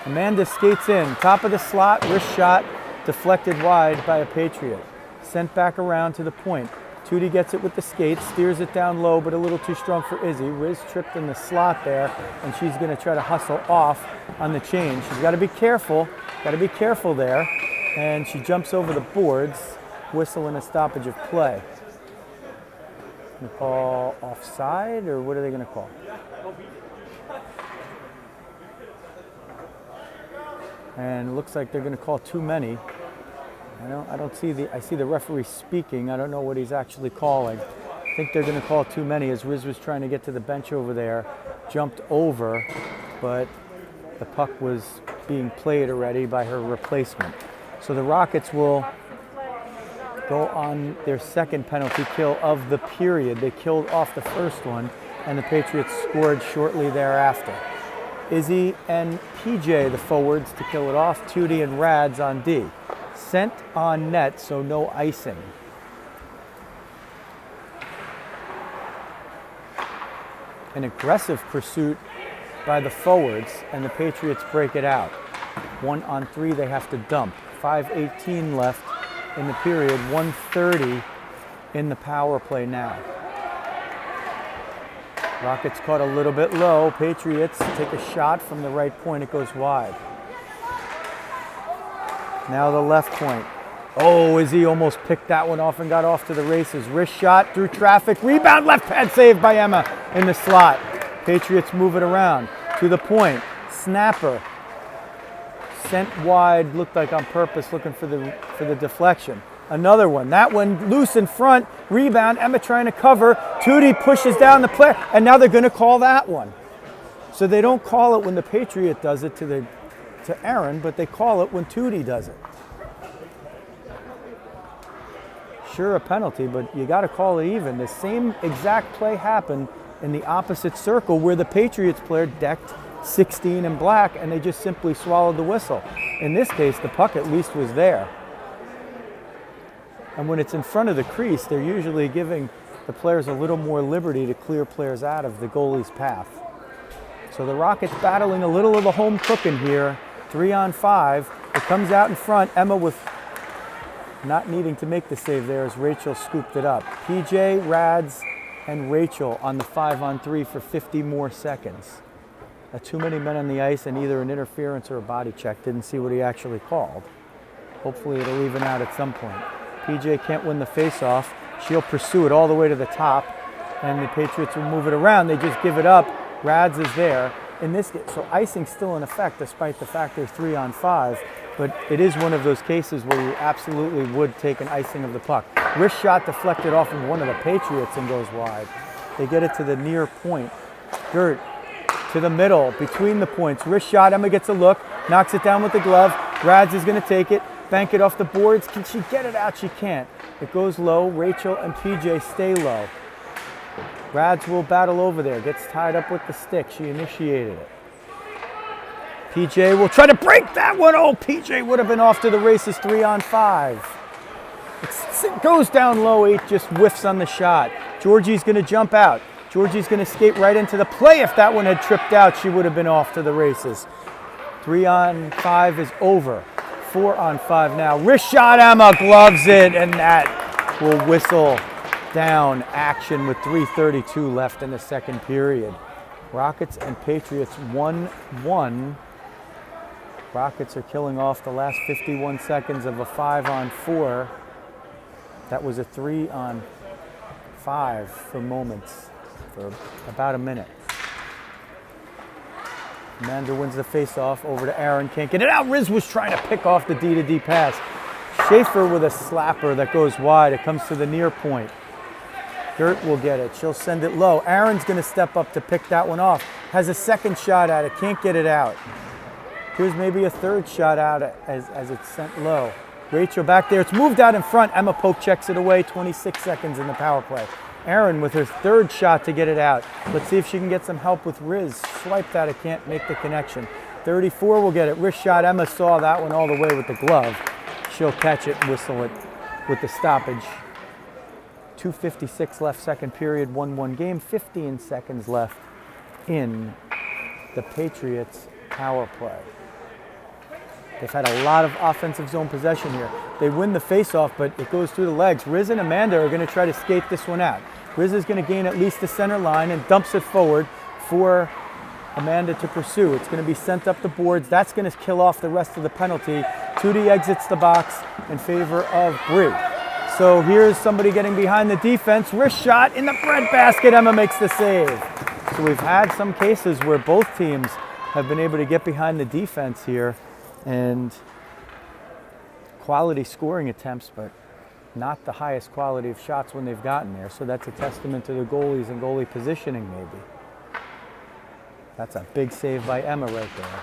Amanda skates in. Top of the slot. Wrist shot. Deflected wide by a Patriot. Sent back around to the point. Tootie gets it with the skates, steers it down low, but a little too strong for Izzy. Riz tripped in the slot there, and she's going to try to hustle off on the change. She's got to be careful. Got to be careful there. And she jumps over the boards, whistling a stoppage of play. Going to call offside, or what are they going to call? And it looks like they're going to call too many. I don't see I see the referee speaking. I don't know what he's actually calling. I think they're going to call too many as Riz was trying to get to the bench over there, jumped over, but the puck was being played already by her replacement. So the Rockets will go on their second penalty kill of the period. They killed off the first one, and the Patriots scored shortly thereafter. Izzy and PJ, the forwards, to kill it off. Tootie and Rads on D. Sent on net, so no icing. An aggressive pursuit by the forwards, and the Patriots break it out. 1-on-3 they have to dump. 5:18 left in the period, 1:30 in the power play now. Rockets caught a little bit low. Patriots take a shot from the right point. It goes wide. Now the left point. Oh, Izzy almost picked that one off and got off to the races. Wrist shot through traffic. Rebound, left pad save by Emma in the slot. Patriots move it around to the point. Snapper. Sent wide, looked like on purpose, looking for the deflection. Another one. That one loose in front. Rebound. Emma trying to cover. Tootie pushes down the player, and now they're going to call that one. So they don't call it when the Patriot does it to Aaron, but they call it when Tootie does it. Sure, a penalty, but you got to call it even. The same exact play happened in the opposite circle where the Patriots player decked 16 in black, and they just simply swallowed the whistle. In this case, the puck at least was there. And when it's in front of the crease, they're usually giving the players a little more liberty to clear players out of the goalie's path. So the Rockets battling a little of the home cooking here. 3-on-5. It comes out in front. Emma with not needing to make the save there as Rachel scooped it up. PJ, Rads, and Rachel on the 5-on-3 for 50 more seconds. Too many men on the ice and either an interference or a body check. Didn't see what he actually called. Hopefully it'll even out at some point. PJ can't win the face-off. She'll pursue it all the way to the top, and the Patriots will move it around. They just give it up. Rads is there. In this case, so icing's still in effect despite the fact there's 3-on-5, but it is one of those cases where you absolutely would take an icing of the puck. Wrist shot deflected off of one of the Patriots and goes wide. They get it to the near point. Gert to the middle, between the points. Wrist shot, Emma gets a look, knocks it down with the glove. Rads is going to take it, bank it off the boards. Can she get it out? She can't. It goes low. Rachel and PJ stay low. Rads will battle over there, gets tied up with the stick. She initiated it. PJ will try to break that one. Oh, PJ would have been off to the races. 3-on-5. It goes down low. 8 just whiffs on the shot. Georgie's going to jump out. Georgie's going to skate right into the play. If that one had tripped out, she would have been off to the races. 3 on 5 is over. 4 on 5 now. Wrist shot, Emma gloves it, and that will whistle down action with 3:32 left in the second period. Rockets and Patriots 1-1. Rockets are killing off the last 51 seconds of a 5 on 4. That was a 3 on 5 for moments, for about a minute. Amanda wins the face-off, over to Aaron, can't get it out. Riz was trying to pick off the D-to-D pass. Schaefer with a slapper that goes wide. It comes to the near point. Gert will get it. She'll send it low. Aaron's going to step up to pick that one off. Has a second shot at it, can't get it out. Here's maybe a third shot out as it's sent low. Rachel back there. It's moved out in front. Emma Pope checks it away. 26 seconds in the power play. Aaron with her third shot to get it out. Let's see if she can get some help with Riz. Swipe that, it can't make the connection. 34 will get it. Wrist shot, Emma saw that one all the way with the glove. She'll catch it, whistle it with the stoppage. 2:56 left, second period, 1-1 game. 15 seconds left in the Patriots power play. They've had a lot of offensive zone possession here. They win the face-off, but it goes through the legs. Riz and Amanda are going to try to skate this one out. Riz is going to gain at least the center line and dumps it forward for Amanda to pursue. It's going to be sent up the boards. That's going to kill off the rest of the penalty. Tootie exits the box in favor of Bree. So here's somebody getting behind the defense. Wrist shot in the breadbasket. Emma makes the save. So we've had some cases where both teams have been able to get behind the defense here and quality scoring attempts, but not the highest quality of shots when they've gotten there. So that's a testament to the goalies and goalie positioning maybe. That's a big save by Emma right there.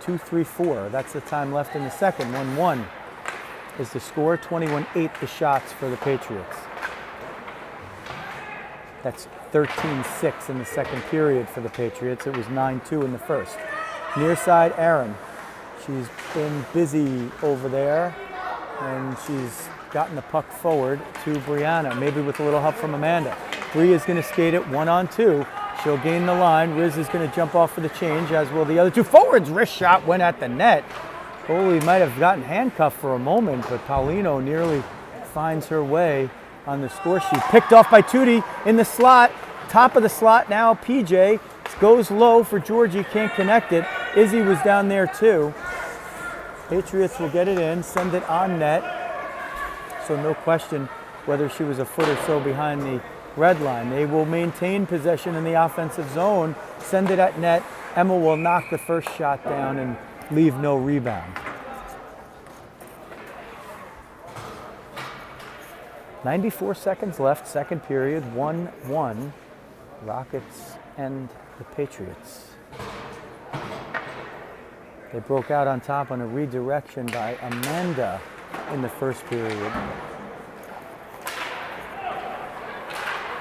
2-3-4. That's the time left in the second. 1-1 is the score. 21-8 the shots for the Patriots. That's 13-6 in the second period for the Patriots. It was 9-2 in the first. Near side, Aaron. She's been busy over there, and she's gotten the puck forward to Brianna, maybe with a little help from Amanda. Bree is going to skate it 1-on-2. She'll gain the line. Riz is going to jump off for the change, as will the other two forwards. Wrist shot went at the net. Goalie might have gotten handcuffed for a moment, but Paulino nearly finds her way on the score sheet. Picked off by Tootie in the slot. Top of the slot now, PJ. Goes low for Georgie, can't connect it. Izzy was down there too. Patriots will get it in, send it on net. So no question whether she was a foot or so behind the red line. They will maintain possession in the offensive zone, send it at net. Emma will knock the first shot down and leave no rebound. 94 seconds left, second period, 1-1. Rockets and the Patriots. They broke out on top on a redirection by Amanda in the first period.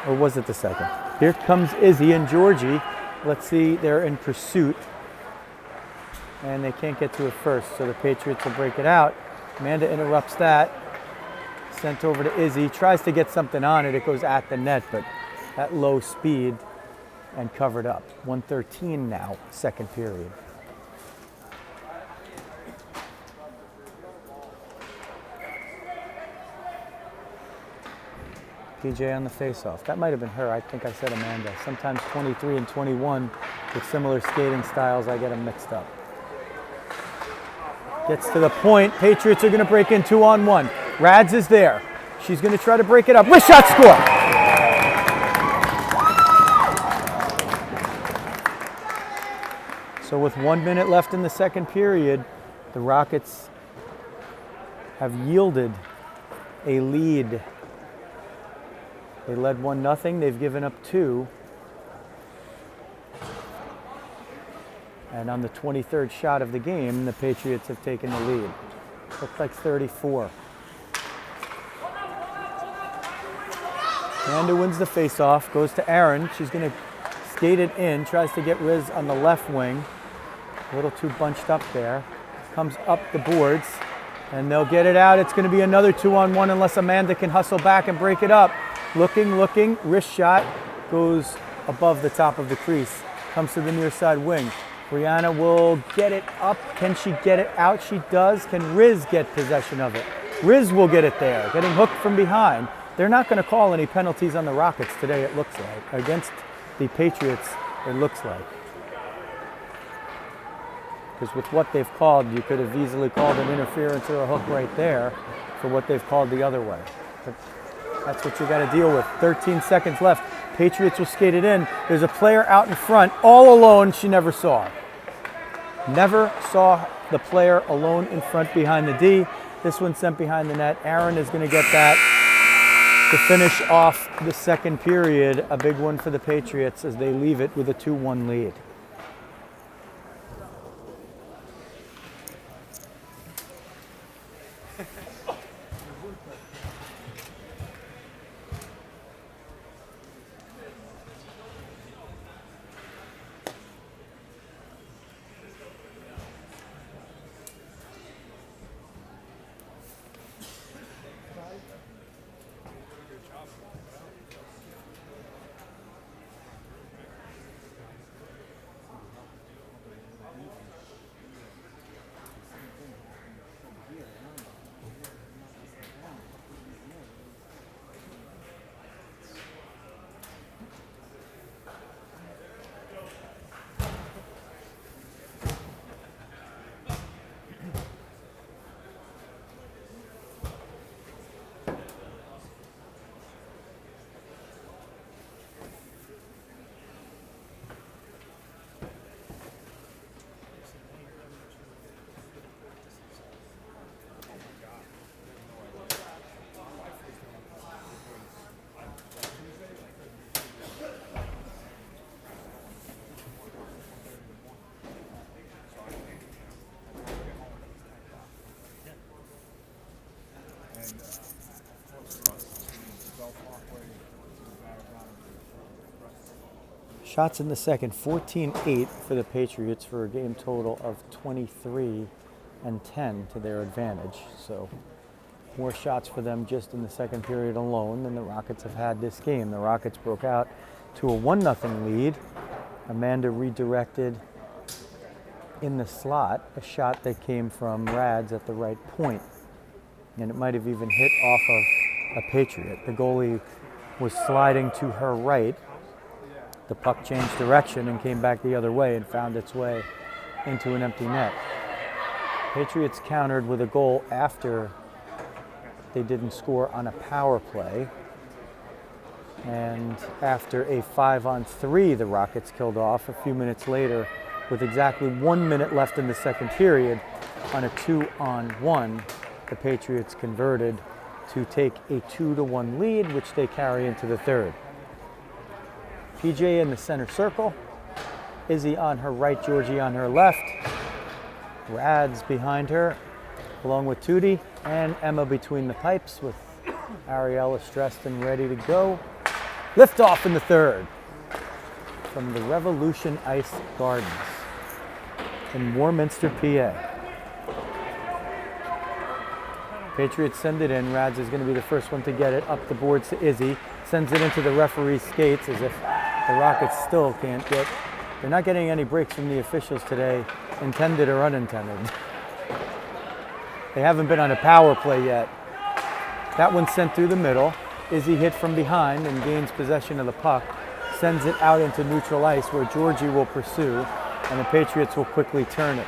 Or was it the second? Here comes Izzy and Georgie. Let's see, they're in pursuit. And they can't get to it first, so the Patriots will break it out. Amanda interrupts that. Sent over to Izzy. Tries to get something on it. It goes at the net, but at low speed and covered up. 1:13 now, second period. PJ on the face-off. That might have been her. I think I said Amanda. Sometimes 23 and 21 with similar skating styles, I get them mixed up. Gets to the point. Patriots are going to break in 2-on-1. Rads is there. She's going to try to break it up. Wrist shot, score! So with 1 minute left in the second period, the Rockets have yielded a lead. They led 1-0. They've given up 2. And on the 23rd shot of the game, the Patriots have taken the lead. Looks like 34. Amanda wins the face-off, goes to Aaron. She's going to skate it in, tries to get Riz on the left wing. A little too bunched up there. Comes up the boards, and they'll get it out. It's going to be another 2-on-1 unless Amanda can hustle back and break it up. Looking, wrist shot goes above the top of the crease. Comes to the near side wing. Brianna will get it up. Can she get it out? She does. Can Riz get possession of it? Riz will get it there, getting hooked from behind. They're not going to call any penalties on the Rockets today, it looks like. Against the Patriots, it looks like. Because with what they've called, you could have easily called an interference or a hook right there for what they've called the other way. But that's what you got to deal with. 13 seconds left. Patriots will skate it in. There's a player out in front, all alone, she never saw. Never saw the player alone in front behind the D. This one sent behind the net. Aaron is going to get that to finish off the second period. A big one for the Patriots as they leave it with a 2-1 lead. Shots in the second, 14-8 for the Patriots for a game total of 23 and 10 to their advantage. So more shots for them just in the second period alone than the Rockets have had this game. The Rockets broke out to a 1-0 lead. Amanda redirected in the slot a shot that came from Rads at the right point. And it might have even hit off of a Patriot. The goalie was sliding to her right. The puck changed direction and came back the other way and found its way into an empty net. Patriots countered with a goal after they didn't score on a power play. And after a 5-on-3, the Rockets killed off a few minutes later with exactly 1 minute left in the second period. On a 2-on-1, the Patriots converted to take a 2-1 lead, which they carry into the third. PJ in the center circle, Izzy on her right, Georgie on her left, Rads behind her, along with Tootie, and Emma between the pipes with Ariella stressed and ready to go. Liftoff in the third from the Revolution Ice Gardens in Warminster, PA. Patriots send it in. Rads is going to be the first one to get it up the boards to Izzy. Sends it into the referee's skates as if the Rockets still can't get. They're not getting any breaks from the officials today, intended or unintended. They haven't been on a power play yet. That one's sent through the middle. Izzy hit from behind and gains possession of the puck. Sends it out into neutral ice where Georgie will pursue, and the Patriots will quickly turn it.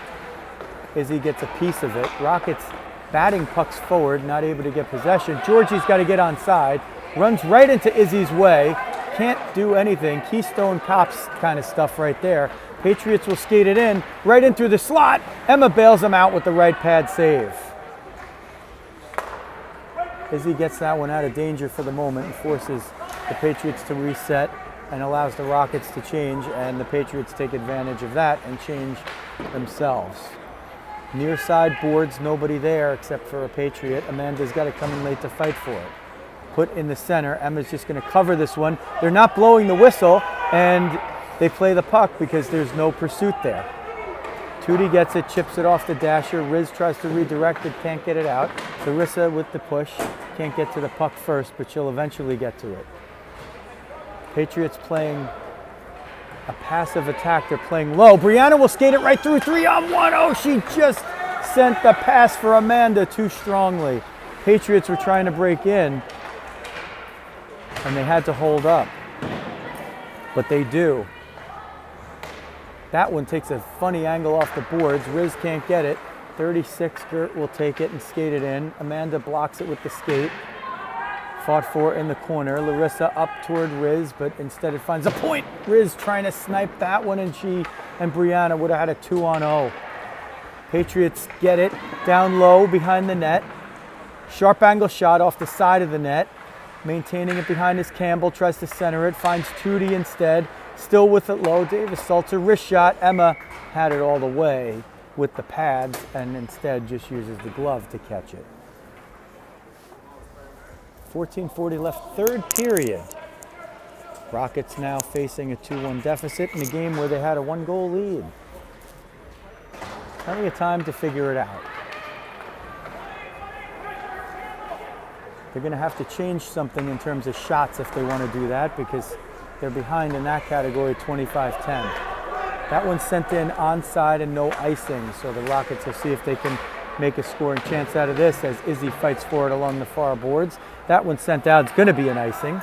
Izzy gets a piece of it. Rockets batting pucks forward, not able to get possession. Georgie's got to get onside. Runs right into Izzy's way. Can't do anything. Keystone Cops kind of stuff right there. Patriots will skate it in, right in through the slot. Emma bails them out with the right pad save. Izzy gets that one out of danger for the moment and forces the Patriots to reset and allows the Rockets to change, and the Patriots take advantage of that and change themselves. Near side boards, nobody there except for a Patriot. Amanda's got to come in late to fight for it. Put in the center. Emma's just going to cover this one. They're not blowing the whistle, and they play the puck because there's no pursuit there. Tootie gets it, chips it off the dasher. Riz tries to redirect it, can't get it out. Larissa with the push, can't get to the puck first, but she'll eventually get to it. Patriots playing a passive attack. They're playing low. Brianna will skate it right through 3-on-1. Oh, she just sent the pass for Amanda too strongly. Patriots were trying to break in, and they had to hold up. But they do. That one takes a funny angle off the boards. Riz can't get it. 36, Gert will take it and skate it in. Amanda blocks it with the skate. Fought for in the corner. Larissa up toward Riz, but instead it finds a point. Riz trying to snipe that one, and she and Brianna would have had a 2-on-0. Patriots get it down low behind the net. Sharp angle shot off the side of the net. Maintaining it behind is Campbell, tries to center it, finds Tootie instead. Still with it low, Davis Salter, wrist shot. Emma had it all the way with the pads and instead just uses the glove to catch it. 14:40 left, third period. Rockets now facing a 2-1 deficit in a game where they had a 1-goal lead. Plenty of time to figure it out. They're going to have to change something in terms of shots if they want to do that, because they're behind in that category 25-10. That one's sent in onside and no icing, so the Rockets will see if they can make a scoring chance out of this as Izzy fights for it along the far boards. That one sent out, it's going to be an icing.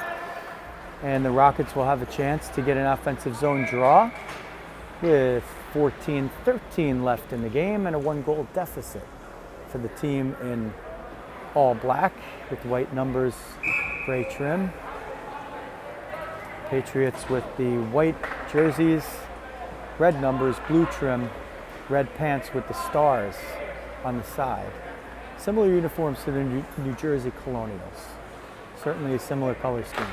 And the Rockets will have a chance to get an offensive zone draw with 14-13 left in the game and a 1-goal deficit for the team in all black with white numbers, gray trim. Patriots with the white jerseys, red numbers, blue trim, red pants with the stars on the side. Similar uniforms to the New Jersey Colonials. Certainly a similar color scheme.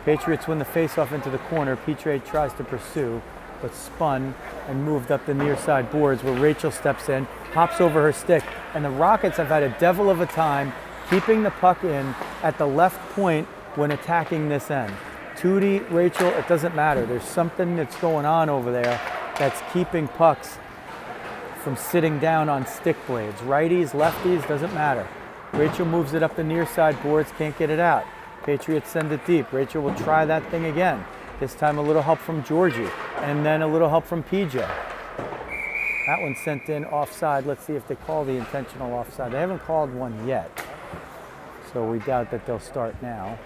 Patriots win the faceoff into the corner. Petre tries to pursue, but spun and moved up the near side boards where Rachel steps in, hops over her stick, and the Rockets have had a devil of a time keeping the puck in at the left point when attacking this end. Tootie, Rachel, it doesn't matter. There's something that's going on over there that's keeping pucks from sitting down on stick blades. Righties, lefties, doesn't matter. Rachel moves it up the near side boards, can't get it out. Patriots send it deep. Rachel will try that thing again. This time a little help from Georgie, and then a little help from PJ. That one's sent in offside. Let's see if they call the intentional offside. They haven't called one yet, so we doubt that they'll start now,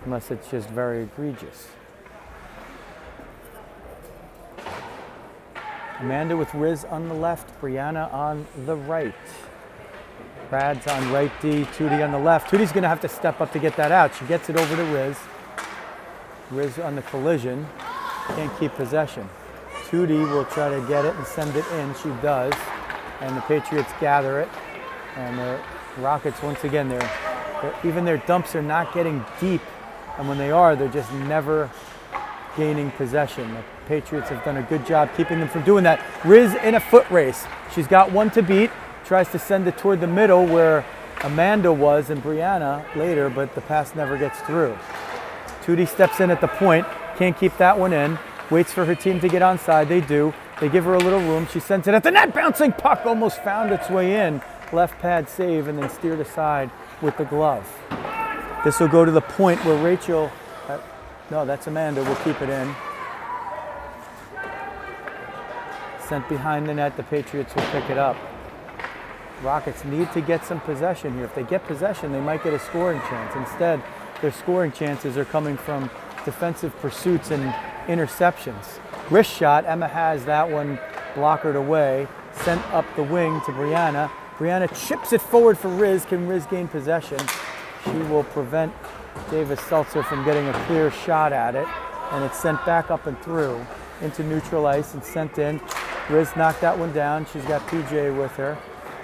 unless it's just very egregious. Amanda with Riz on the left, Brianna on the right. Brad's on right D, Tootie on the left. Tootie's gonna have to step up to get that out. She gets it over to Riz. Riz on the collision, can't keep possession. Tootie will try to get it and send it in, she does. And the Patriots gather it. And the Rockets, once again, even their dumps are not getting deep. And when they are, they're just never gaining possession. The Patriots have done a good job keeping them from doing that. Riz in a foot race. She's got one to beat. Tries to send it toward the middle where Amanda was and Brianna later, but the pass never gets through. Tootie steps in at the point, can't keep that one in. Waits for her team to get onside. They do. They give her a little room. She sends it at the net. Bouncing puck almost found its way in. Left pad save and then steered aside with the glove. This will go to the point where Rachel, no, that's Amanda, will keep it in. Sent behind the net. The Patriots will pick it up. Rockets need to get some possession here. If they get possession, they might get a scoring chance. Instead, their scoring chances are coming from defensive pursuits and interceptions. Wrist shot, Emma has that one blockered away. Sent up the wing to Brianna. Brianna chips it forward for Riz. Can Riz gain possession? She will prevent Davis Seltzer from getting a clear shot at it. And it's sent back up and through into neutral ice and sent in. Riz knocked that one down. She's got PJ with her.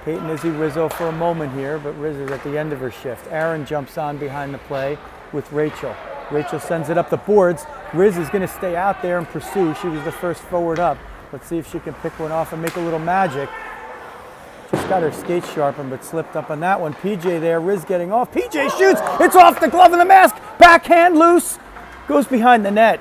Peyton Izzy Rizzo for a moment here, but Riz is at the end of her shift. Aaron jumps on behind the play with Rachel. Rachel sends it up the boards. Riz is going to stay out there and pursue. She was the first forward up. Let's see if she can pick one off and make a little magic. Just got her skate sharpened, but slipped up on that one. PJ there, Riz getting off. PJ shoots. It's off the glove and the mask. Backhand loose. Goes behind the net.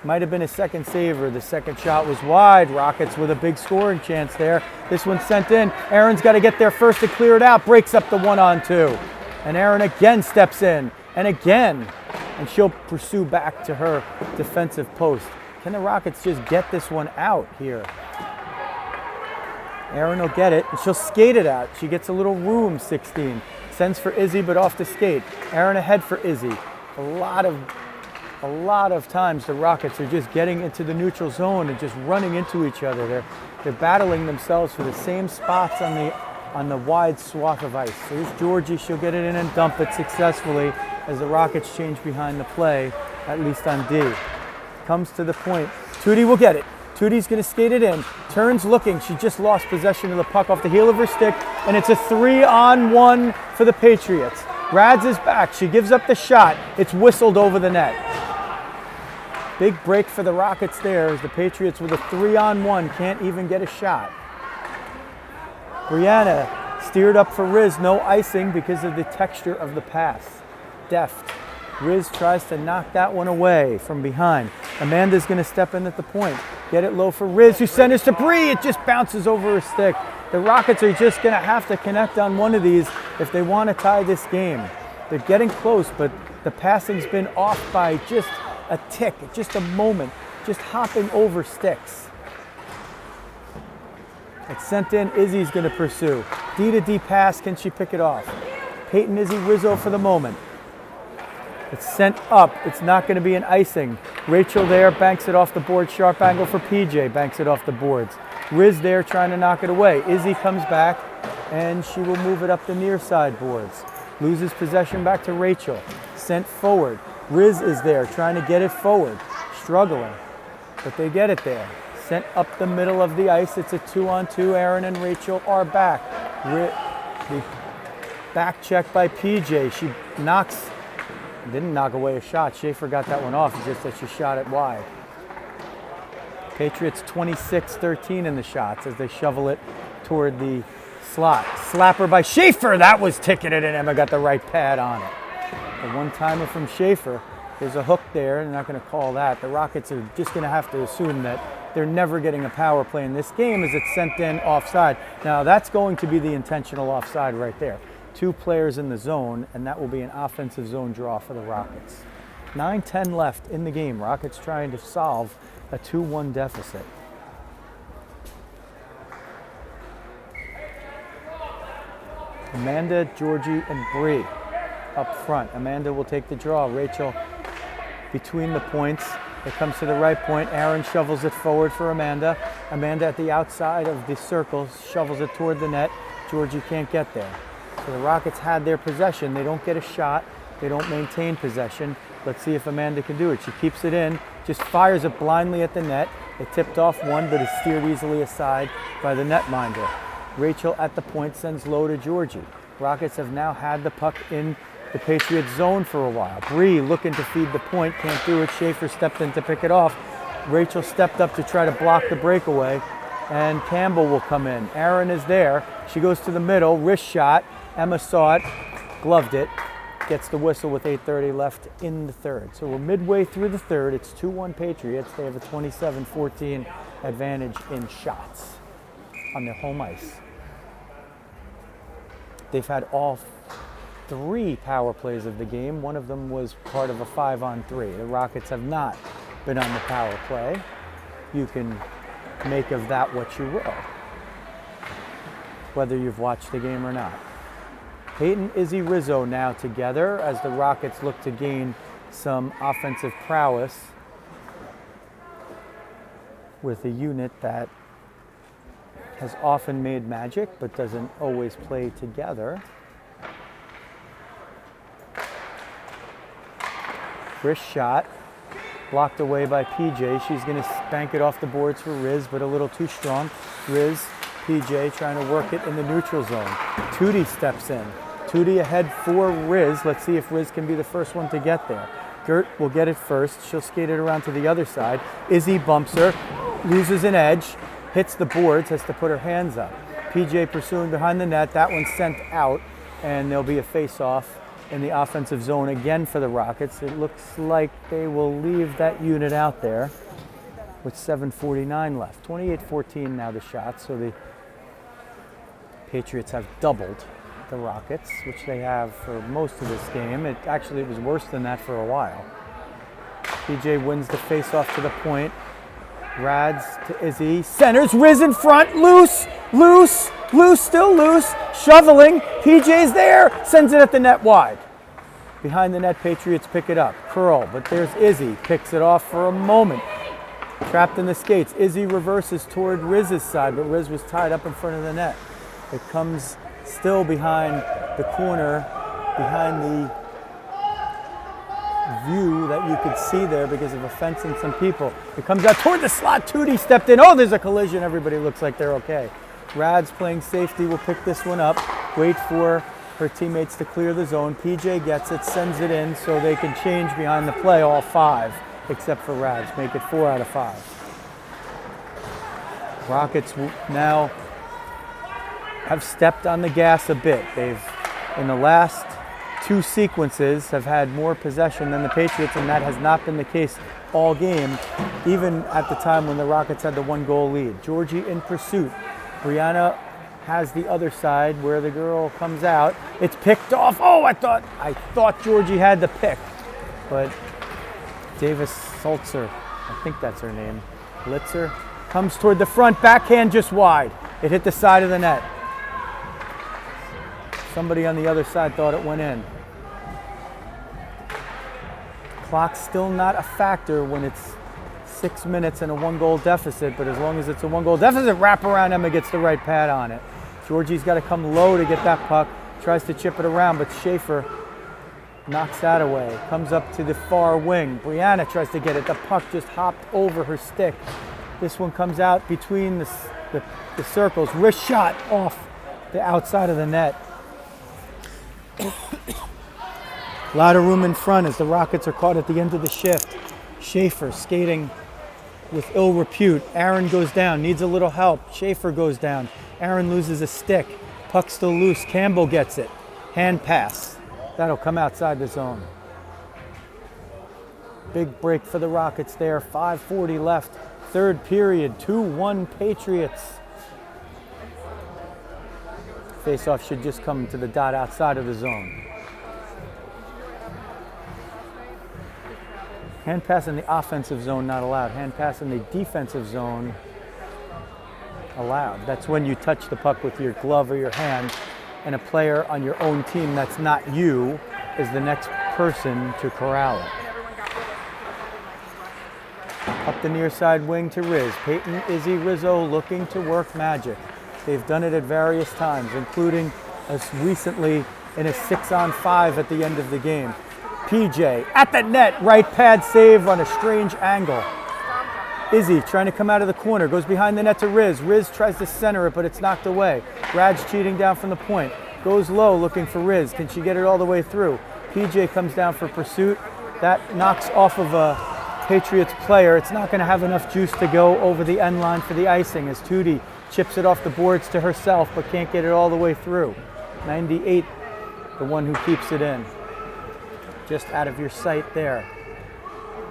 Might have been a second saver. The second shot was wide. Rockets with a big scoring chance there. This one's sent in. Aaron's got to get there first to clear it out. Breaks up the 1-on-2. And Aaron again steps in. And again. And she'll pursue back to her defensive post. Can the Rockets just get this one out here? Erin will get it, and she'll skate it out. She gets a little room, 16. Sends for Izzy, but off the skate. Erin ahead for Izzy. A lot of times the Rockets are just getting into the neutral zone and just running into each other. They're battling themselves for the same spots on the wide swath of ice. So here's Georgie. She'll get it in and dump it successfully as the Rockets change behind the play, at least on D. Comes to the point. Tootie will get it. Tootie's going to skate it in. Turns looking. She just lost possession of the puck off the heel of her stick, and it's a 3-on-1 for the Patriots. Rads is back. She gives up the shot. It's whistled over the net. Big break for the Rockets there as the Patriots with a 3-on-1 can't even get a shot. Brianna steered up for Riz. No icing because of the texture of the pass. Deft. Riz tries to knock that one away from behind. Amanda's going to step in at the point. Get it low for Riz, who centers to Bree. It just bounces over her stick. The Rockets are just going to have to connect on one of these if they want to tie this game. They're getting close, but the passing's been off by just a tick, just a moment, just hopping over sticks. It's sent in. Izzy's going to pursue. D to D pass. Can she pick it off? Peyton, Izzy, Rizzo for the moment. It's sent up. It's not going to be an icing. Rachel there banks it off the board. Sharp angle for PJ. Banks it off the boards. Riz there trying to knock it away. Izzy comes back, and she will move it up the near side boards. Loses possession back to Rachel. Sent forward. Riz is there trying to get it forward. Struggling, but they get it there. Sent up the middle of the ice. It's a 2-on-2. Erin and Rachel are back. The back check by PJ. She didn't knock away a shot. Schaefer got that one off, just that she shot it wide. Patriots 26-13 in the shots as they shovel it toward the slot. Slapper by Schaefer. That was ticketed, and Emma got the right pad on it. A one-timer from Schaefer. There's a hook there. They're not going to call that. The Rockets are just going to have to assume that they're never getting a power play in this game as it's sent in offside. Now, that's going to be the intentional offside right there. 2 players in the zone, and that will be an offensive zone draw for the Rockets. 9:10 left in the game. Rockets trying to solve a 2-1 deficit. Amanda, Georgie, and Bree up front. Amanda will take the draw. Rachel between the points. It comes to the right point. Erin shovels it forward for Amanda. Amanda at the outside of the circle shovels it toward the net. Georgie can't get there. So the Rockets had their possession. They don't get a shot. They don't maintain possession. Let's see if Amanda can do it. She keeps it in, just fires it blindly at the net. It tipped off one, but is steered easily aside by the netminder. Rachel at the point sends low to Georgie. Rockets have now had the puck in the Patriots zone for a while. Bree looking to feed the point, can't do it. Schaefer stepped in to pick it off. Rachel stepped up to try to block the breakaway, and Campbell will come in. Erin is there. She goes to the middle, wrist shot. Emma saw it, gloved it, gets the whistle with 8:30 left in the third. So we're midway through the third. It's 2-1 Patriots. They have a 27-14 advantage in shots on their home ice. They've had all 3 power plays of the game. One of them was part of a 5-on-3. The Rockets have not been on the power play. You can make of that what you will, whether you've watched the game or not. Peyton, Izzy, Rizzo now together as the Rockets look to gain some offensive prowess with a unit that has often made magic but doesn't always play together. Wrist shot, blocked away by PJ. She's going to bank it off the boards for Riz, but a little too strong. Riz, PJ trying to work it in the neutral zone. Tootie steps in. Tootie ahead for Riz. Let's see if Riz can be the first one to get there. Gert will get it first. She'll skate it around to the other side. Izzy bumps her, loses an edge, hits the boards, has to put her hands up. PJ pursuing behind the net. That one's sent out, and there'll be a face-off in the offensive zone again for the Rockets. It looks like they will leave that unit out there with 7:49 left. 28-14 now the shots, so the Patriots have doubled the Rockets, which they have for most of this game. It was worse than that for a while. PJ wins the face-off to the point. Rads to Izzy. Centers. Riz in front. Loose. Loose. Loose. Still loose. Shoveling. PJ's there. Sends it at the net wide. Behind the net, Patriots pick it up. Curl. But there's Izzy. Picks it off for a moment. Trapped in the skates. Izzy reverses toward Riz's side, but Riz was tied up in front of the net. It comes still behind the corner, behind the view that you could see there because of a fence and some people. It comes out toward the slot. Tootie stepped in. Oh, there's a collision. Everybody looks like they're okay. Rads playing safety will pick this one up. Wait for her teammates to clear the zone. PJ gets it, sends it in so they can change behind the play, all 5, except for Rads. Make it 4 out of 5. Rockets now have stepped on the gas a bit. They've, in the last 2 sequences, have had more possession than the Patriots, and that has not been the case all game, even at the time when the Rockets had the 1-goal lead. Georgie in pursuit. Brianna has the other side where the girl comes out. It's picked off. Oh, I thought Georgie had the pick, but Davis Saltzer, I think that's her name, Litzer, comes toward the front, backhand just wide. It hit the side of the net. Somebody on the other side thought it went in. Clock's still not a factor when it's 6 minutes and a 1-goal deficit, but as long as it's a 1-goal deficit, wrap around, Emma gets the right pad on it. Georgie's got to come low to get that puck, tries to chip it around, but Schaefer knocks that away. Comes up to the far wing. Brianna tries to get it. The puck just hopped over her stick. This one comes out between the circles. Wrist shot off the outside of the net. A lot of room in front as the Rockets are caught at the end of the shift. Schaefer skating with ill repute. Aaron goes down, needs a little help. Schaefer goes down. Aaron loses a stick. Puck still loose. Campbell gets it. Hand pass. That'll come outside the zone. Big break for the Rockets there. 5:40 left. Third period. 2-1 Patriots. Face-off should just come to the dot outside of the zone. Hand pass in the offensive zone not allowed. Hand pass in the defensive zone allowed. That's when you touch the puck with your glove or your hand, and a player on your own team that's not you is the next person to corral it. Up the near side wing to Riz. Peyton, Izzy, Rizzo looking to work magic. They've done it at various times, including as recently in a 6-on-5 at the end of the game. PJ at the net, right pad save on a strange angle. Izzy trying to come out of the corner, goes behind the net to Riz. Riz tries to center it, but it's knocked away. Rad's cheating down from the point. Goes low looking for Riz. Can she get it all the way through? PJ comes down for pursuit. That knocks off of a Patriots player. It's not going to have enough juice to go over the end line for the icing as Tootie chips it off the boards to herself, but can't get it all the way through. 98, the one who keeps it in. Just out of your sight there.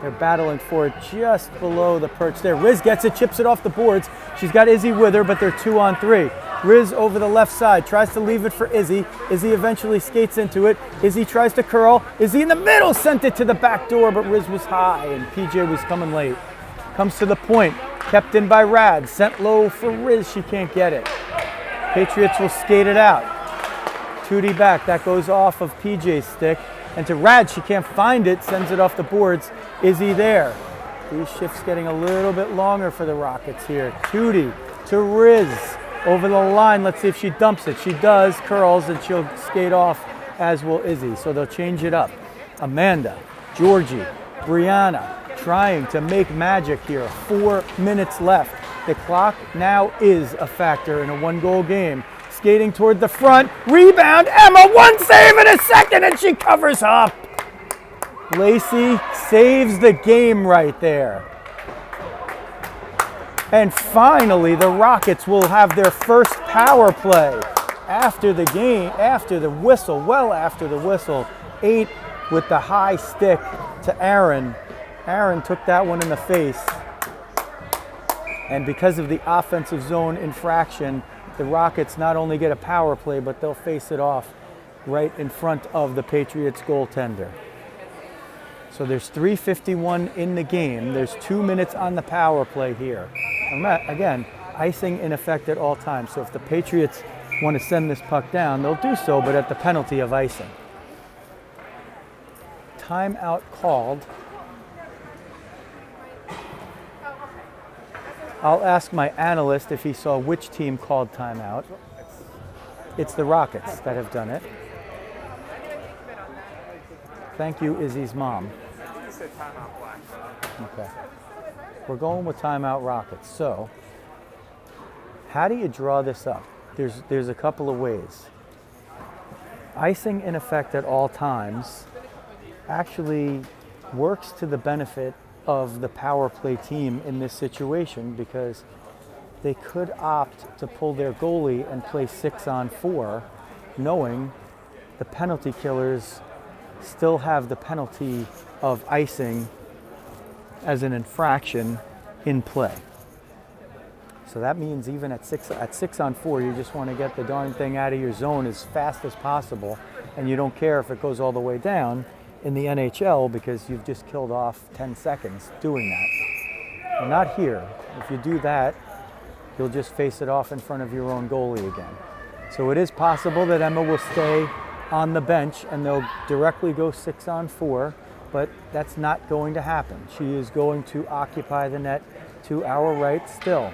They're battling for it just below the perch there. Riz gets it, chips it off the boards. She's got Izzy with her, but they're 2-on-3. Riz over the left side, tries to leave it for Izzy. Izzy eventually skates into it. Izzy tries to curl. Izzy in the middle, sent it to the back door, but Riz was high and PJ was coming late. Comes to the point, kept in by Rad. Sent low for Riz, she can't get it. Patriots will skate it out. Tootie back, that goes off of PJ's stick. And to Rad, she can't find it, sends it off the boards. Izzy there. These shifts getting a little bit longer for the Rockets here. Tootie to Riz. Over the line, let's see if she dumps it. She does, curls, and she'll skate off, as will Izzy. So they'll change it up. Amanda, Georgie, Brianna trying to make magic here. 4 minutes left. The clock now is a factor in a 1-goal game. Skating toward the front, rebound, Emma, one save in a second, and she covers up. Lacey saves the game right there. And finally, the Rockets will have their first power play after the game, after the whistle, well after the whistle. 8 with the high stick to Aaron. Aaron took that one in the face. And because of the offensive zone infraction, the Rockets not only get a power play, but they'll face it off right in front of the Patriots goaltender. So there's 3:51 in the game. There's 2 minutes on the power play here. Again, icing in effect at all times. So if the Patriots want to send this puck down, they'll do so, but at the penalty of icing. Timeout called. I'll ask my analyst if he saw which team called timeout. It's the Rockets that have done it. Thank you, Izzy's mom. Okay. We're going with timeout Rockets. So, how do you draw this up? There's a couple of ways. Icing in effect at all times actually works to the benefit of the power play team in this situation because they could opt to pull their goalie and play 6-on-4, knowing the penalty killers still have the penalty of icing as an infraction in play. So that means even at 6-on-4, you just want to get the darn thing out of your zone as fast as possible, and you don't care if it goes all the way down in the NHL because you've just killed off 10 seconds doing that. Well, not here. If you do that, you'll just face it off in front of your own goalie again. So it is possible that Emma will stay on the bench and they'll directly go 6-on-4, but that's not going to happen. She is going to occupy the net to our right still.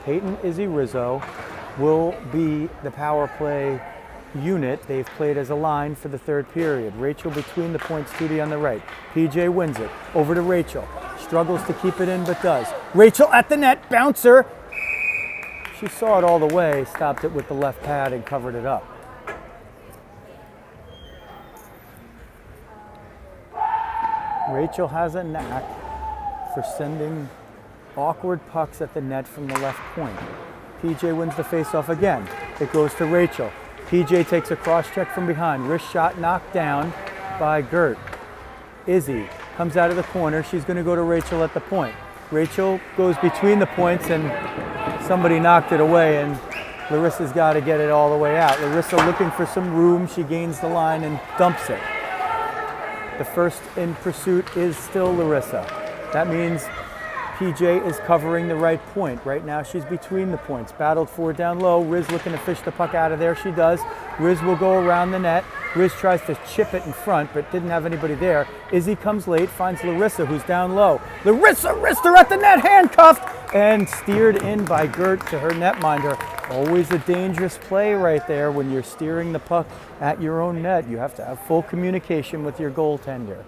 Peyton Izzy Rizzo will be the power play unit. They've played as a line for the third period. Rachel between the points, Tootie on the right. PJ wins it. Over to Rachel. Struggles to keep it in, but does. Rachel at the net, bouncer. She saw it all the way, stopped it with the left pad and covered it up. Rachel has a knack for sending awkward pucks at the net from the left point. PJ wins the faceoff again. It goes to Rachel. PJ takes a cross check from behind. Wrist shot knocked down by Gert. Izzy comes out of the corner. She's going to go to Rachel at the point. Rachel goes between the points and somebody knocked it away and Larissa's got to get it all the way out. Larissa looking for some room. She gains the line and dumps it. The first in pursuit is still Larissa. That means PJ is covering the right point. Right now she's between the points. Battled for down low. Riz looking to fish the puck out of there. She does. Riz will go around the net. Riz tries to chip it in front, but didn't have anybody there. Izzy comes late, finds Larissa, who's down low. Larissa wrister at the net, handcuffed, and steered in by Gert to her netminder. Always a dangerous play right there when you're steering the puck at your own net. You have to have full communication with your goaltender.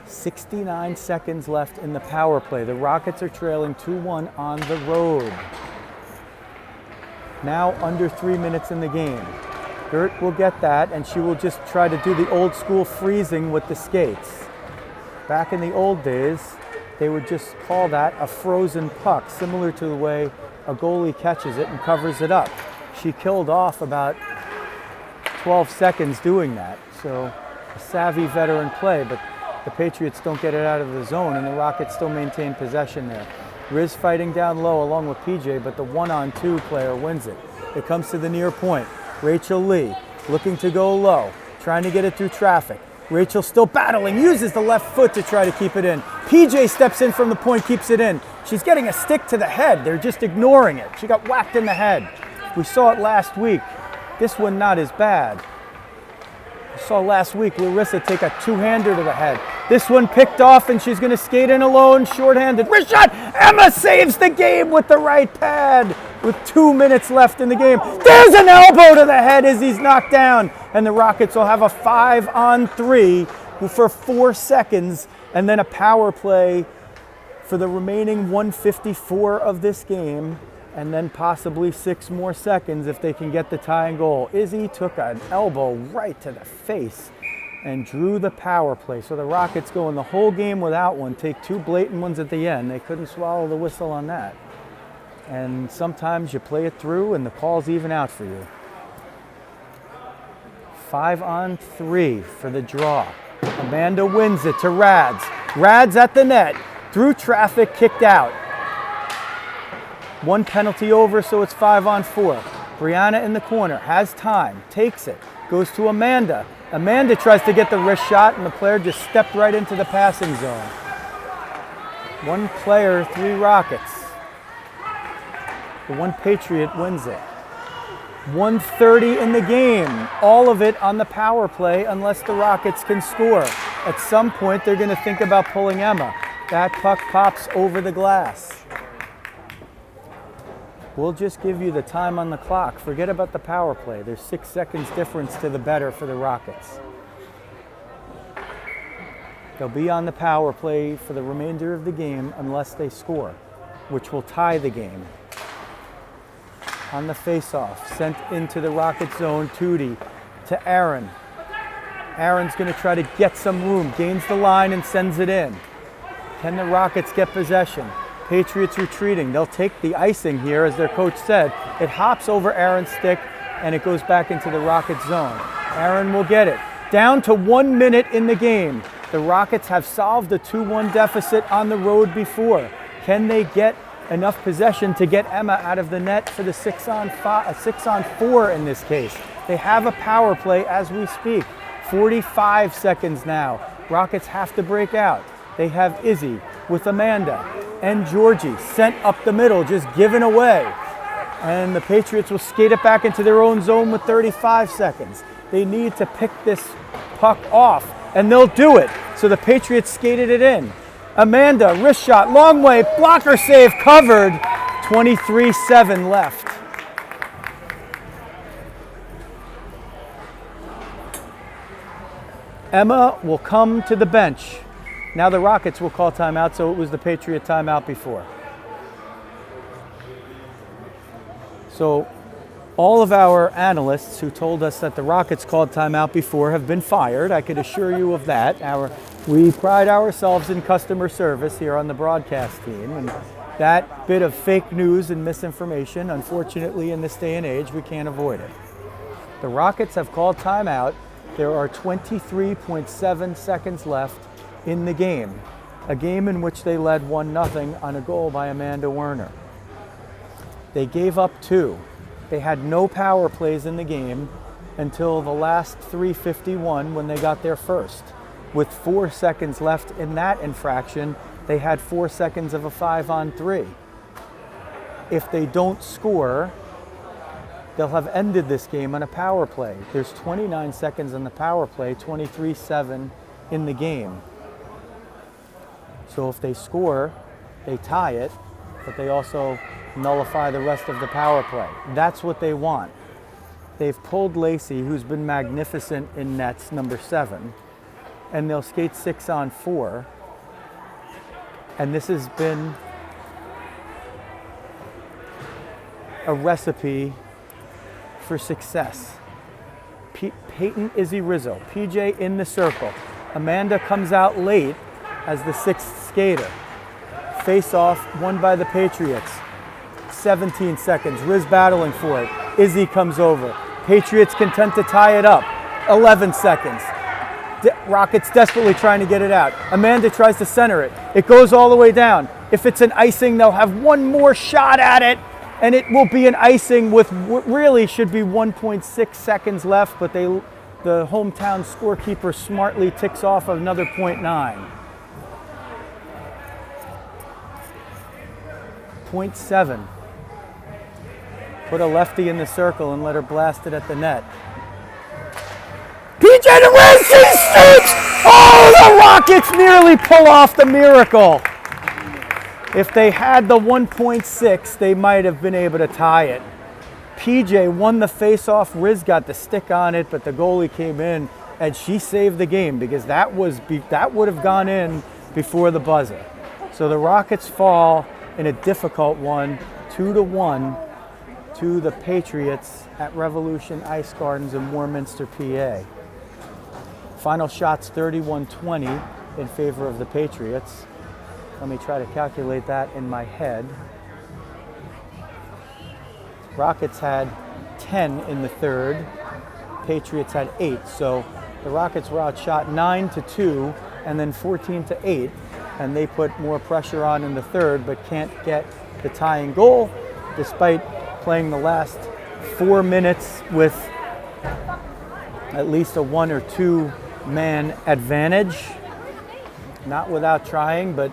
69 seconds left in the power play. The Rockets are trailing 2-1 on the road. Now under 3 minutes in the game. Gert will get that, and she will just try to do the old school freezing with the skates. Back in the old days, they would just call that a frozen puck, similar to the way a goalie catches it and covers it up. She killed off about 12 seconds doing that. So a savvy veteran play, but the Patriots don't get it out of the zone, and the Rockets still maintain possession there. Riz fighting down low along with PJ, but the 1-on-2 player wins it. It comes to the near point. Rachel Lee looking to go low, trying to get it through traffic. Rachel still battling, uses the left foot to try to keep it in. PJ steps in from the point, keeps it in. She's getting a stick to the head. They're just ignoring it. She got whacked in the head. We saw it last week. This one not as bad. We saw last week Larissa take a two-hander to the head. This one picked off, and she's going to skate in alone, shorthanded. Wrist shot! Emma saves the game with the right pad with 2 minutes left in the game. There's an elbow to the head as he's knocked down, and the Rockets will have a 5-on-3 for 4 seconds, and then a power play for the remaining 154 of this game, and then possibly 6 more seconds if they can get the tying goal. Izzy took an elbow right to the face and drew the power play. So the Rockets go in the whole game without one, take 2 blatant ones at the end. They couldn't swallow the whistle on that. And sometimes you play it through and the call's even out for you. 5-on-3 for the draw. Amanda wins it to Rads. Rads at the net, through traffic, kicked out. 1 penalty over, so it's 5-on-4. Brianna in the corner, has time, takes it, goes to Amanda. Amanda tries to get the wrist shot, and the player just stepped right into the passing zone. One player, 3 Rockets. The one Patriot wins it. 1:30 in the game. All of it on the power play unless the Rockets can score. At some point, they're going to think about pulling Emma. That puck pops over the glass. We'll just give you the time on the clock. Forget about the power play. There's 6 seconds difference to the better for the Rockets. They'll be on the power play for the remainder of the game unless they score, which will tie the game. On the face-off, sent into the Rocket zone, Tootie to Aaron. Aaron's going to try to get some room, gains the line and sends it in. Can the Rockets get possession? Patriots retreating. They'll take the icing here, as their coach said. It hops over Aaron's stick, and it goes back into the Rocket zone. Aaron will get it. Down to 1 minute in the game. The Rockets have solved a 2-1 deficit on the road before. Can they get enough possession to get Emma out of the net for the 6-on-4 in this case? They have a power play as we speak. 45 seconds now. Rockets have to break out. They have Izzy with Amanda and Georgie sent up the middle, just given away. And the Patriots will skate it back into their own zone with 35 seconds. They need to pick this puck off, and they'll do it. So the Patriots skated it in. Amanda, wrist shot, long way, blocker save, covered. 23-7 left. Emma will come to the bench. Now the Rockets will call timeout, so it was the Patriot timeout before. So all of our analysts who told us that the Rockets called timeout before have been fired. I could assure you of that. We pride ourselves in customer service here on the broadcast team, and that bit of fake news and misinformation, unfortunately in this day and age, we can't avoid it. The Rockets have called timeout. There are 23.7 seconds left in the game, a game in which they led 1-0 on a goal by Amanda Werner. They gave up 2. They had no power plays in the game until the last 3:51 when they got their first. With 4 seconds left in that infraction, they had 4 seconds of a 5-on-3. If they don't score, they'll have ended this game on a power play. There's 29 seconds on the power play, 23-7 in the game. So if they score, they tie it, but they also nullify the rest of the power play. That's what they want. They've pulled Lacey, who's been magnificent in nets, number 7, and they'll skate 6-on-4. And this has been a recipe for success. Peyton Izzy Rizzo, PJ in the circle. Amanda comes out late as the 6th skater. Face off, won by the Patriots. 17 seconds, Riz battling for it. Izzy comes over. Patriots content to tie it up. 11 seconds. Rockets desperately trying to get it out. Amanda tries to center it. It goes all the way down. If it's an icing, they'll have one more shot at it, and it will be an icing with what really should be 1.6 seconds left, but the hometown scorekeeper smartly ticks off another 0.9. 0.7. Put a lefty in the circle and let her blast it at the net. PJ to Riz, she shoots! Oh, the Rockets nearly pull off the miracle. If they had the 1.6, they might have been able to tie it. PJ won the face-off. Riz got the stick on it, but the goalie came in, and she saved the game because that would have gone in before the buzzer. So the Rockets fall in a difficult one, 2-1 to the Patriots at Revolution Ice Gardens in Warminster, PA. Final shots 31-20 in favor of the Patriots. Let me try to calculate that in my head. Rockets had 10 in the third. Patriots had 8. So the Rockets were outshot 9-2 and then 14-8. And they put more pressure on in the third, but can't get the tying goal despite playing the last 4 minutes with at least a 1 or 2 man advantage. Not without trying, but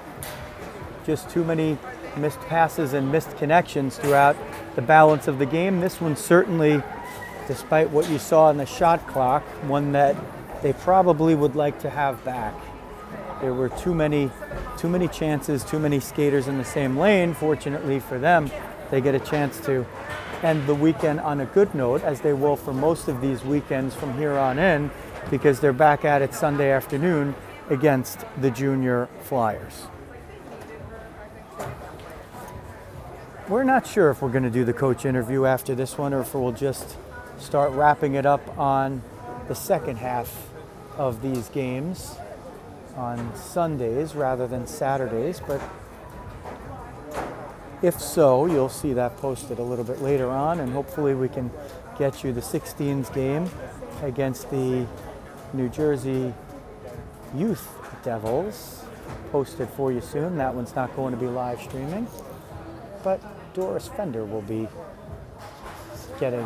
just too many missed passes and missed connections throughout the balance of the game. This one certainly, despite what you saw in the shot clock, one that they probably would like to have back. There were too many chances, too many skaters in the same lane. Fortunately for them, they get a chance to end the weekend on a good note, as they will for most of these weekends from here on in, because they're back at it Sunday afternoon against the Junior Flyers. We're not sure if we're going to do the coach interview after this one, or if we'll just start wrapping it up on the second half of these games on Sundays rather than Saturdays. But if so, you'll see that posted a little bit later on, and hopefully we can get you the 16s game against the New Jersey Youth Devils posted for you soon. That one's not going to be live streaming, but Doris Fender will be getting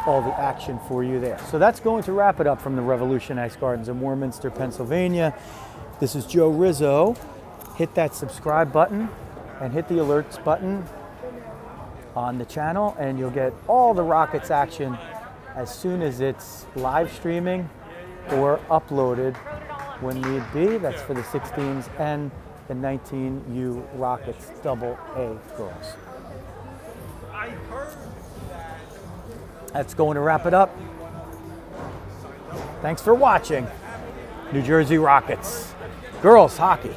all the action for you there. So that's going to wrap it up from the Revolution Ice Gardens in Warminster, Pennsylvania. This is Joe Rizzo. Hit that subscribe button and hit the alerts button on the channel, and you'll get all the Rockets action as soon as it's live streaming or uploaded when need be. That's for the 16s and the 19U Rockets AA girls. That's going to wrap it up. Thanks for watching. New Jersey Rockets girls hockey.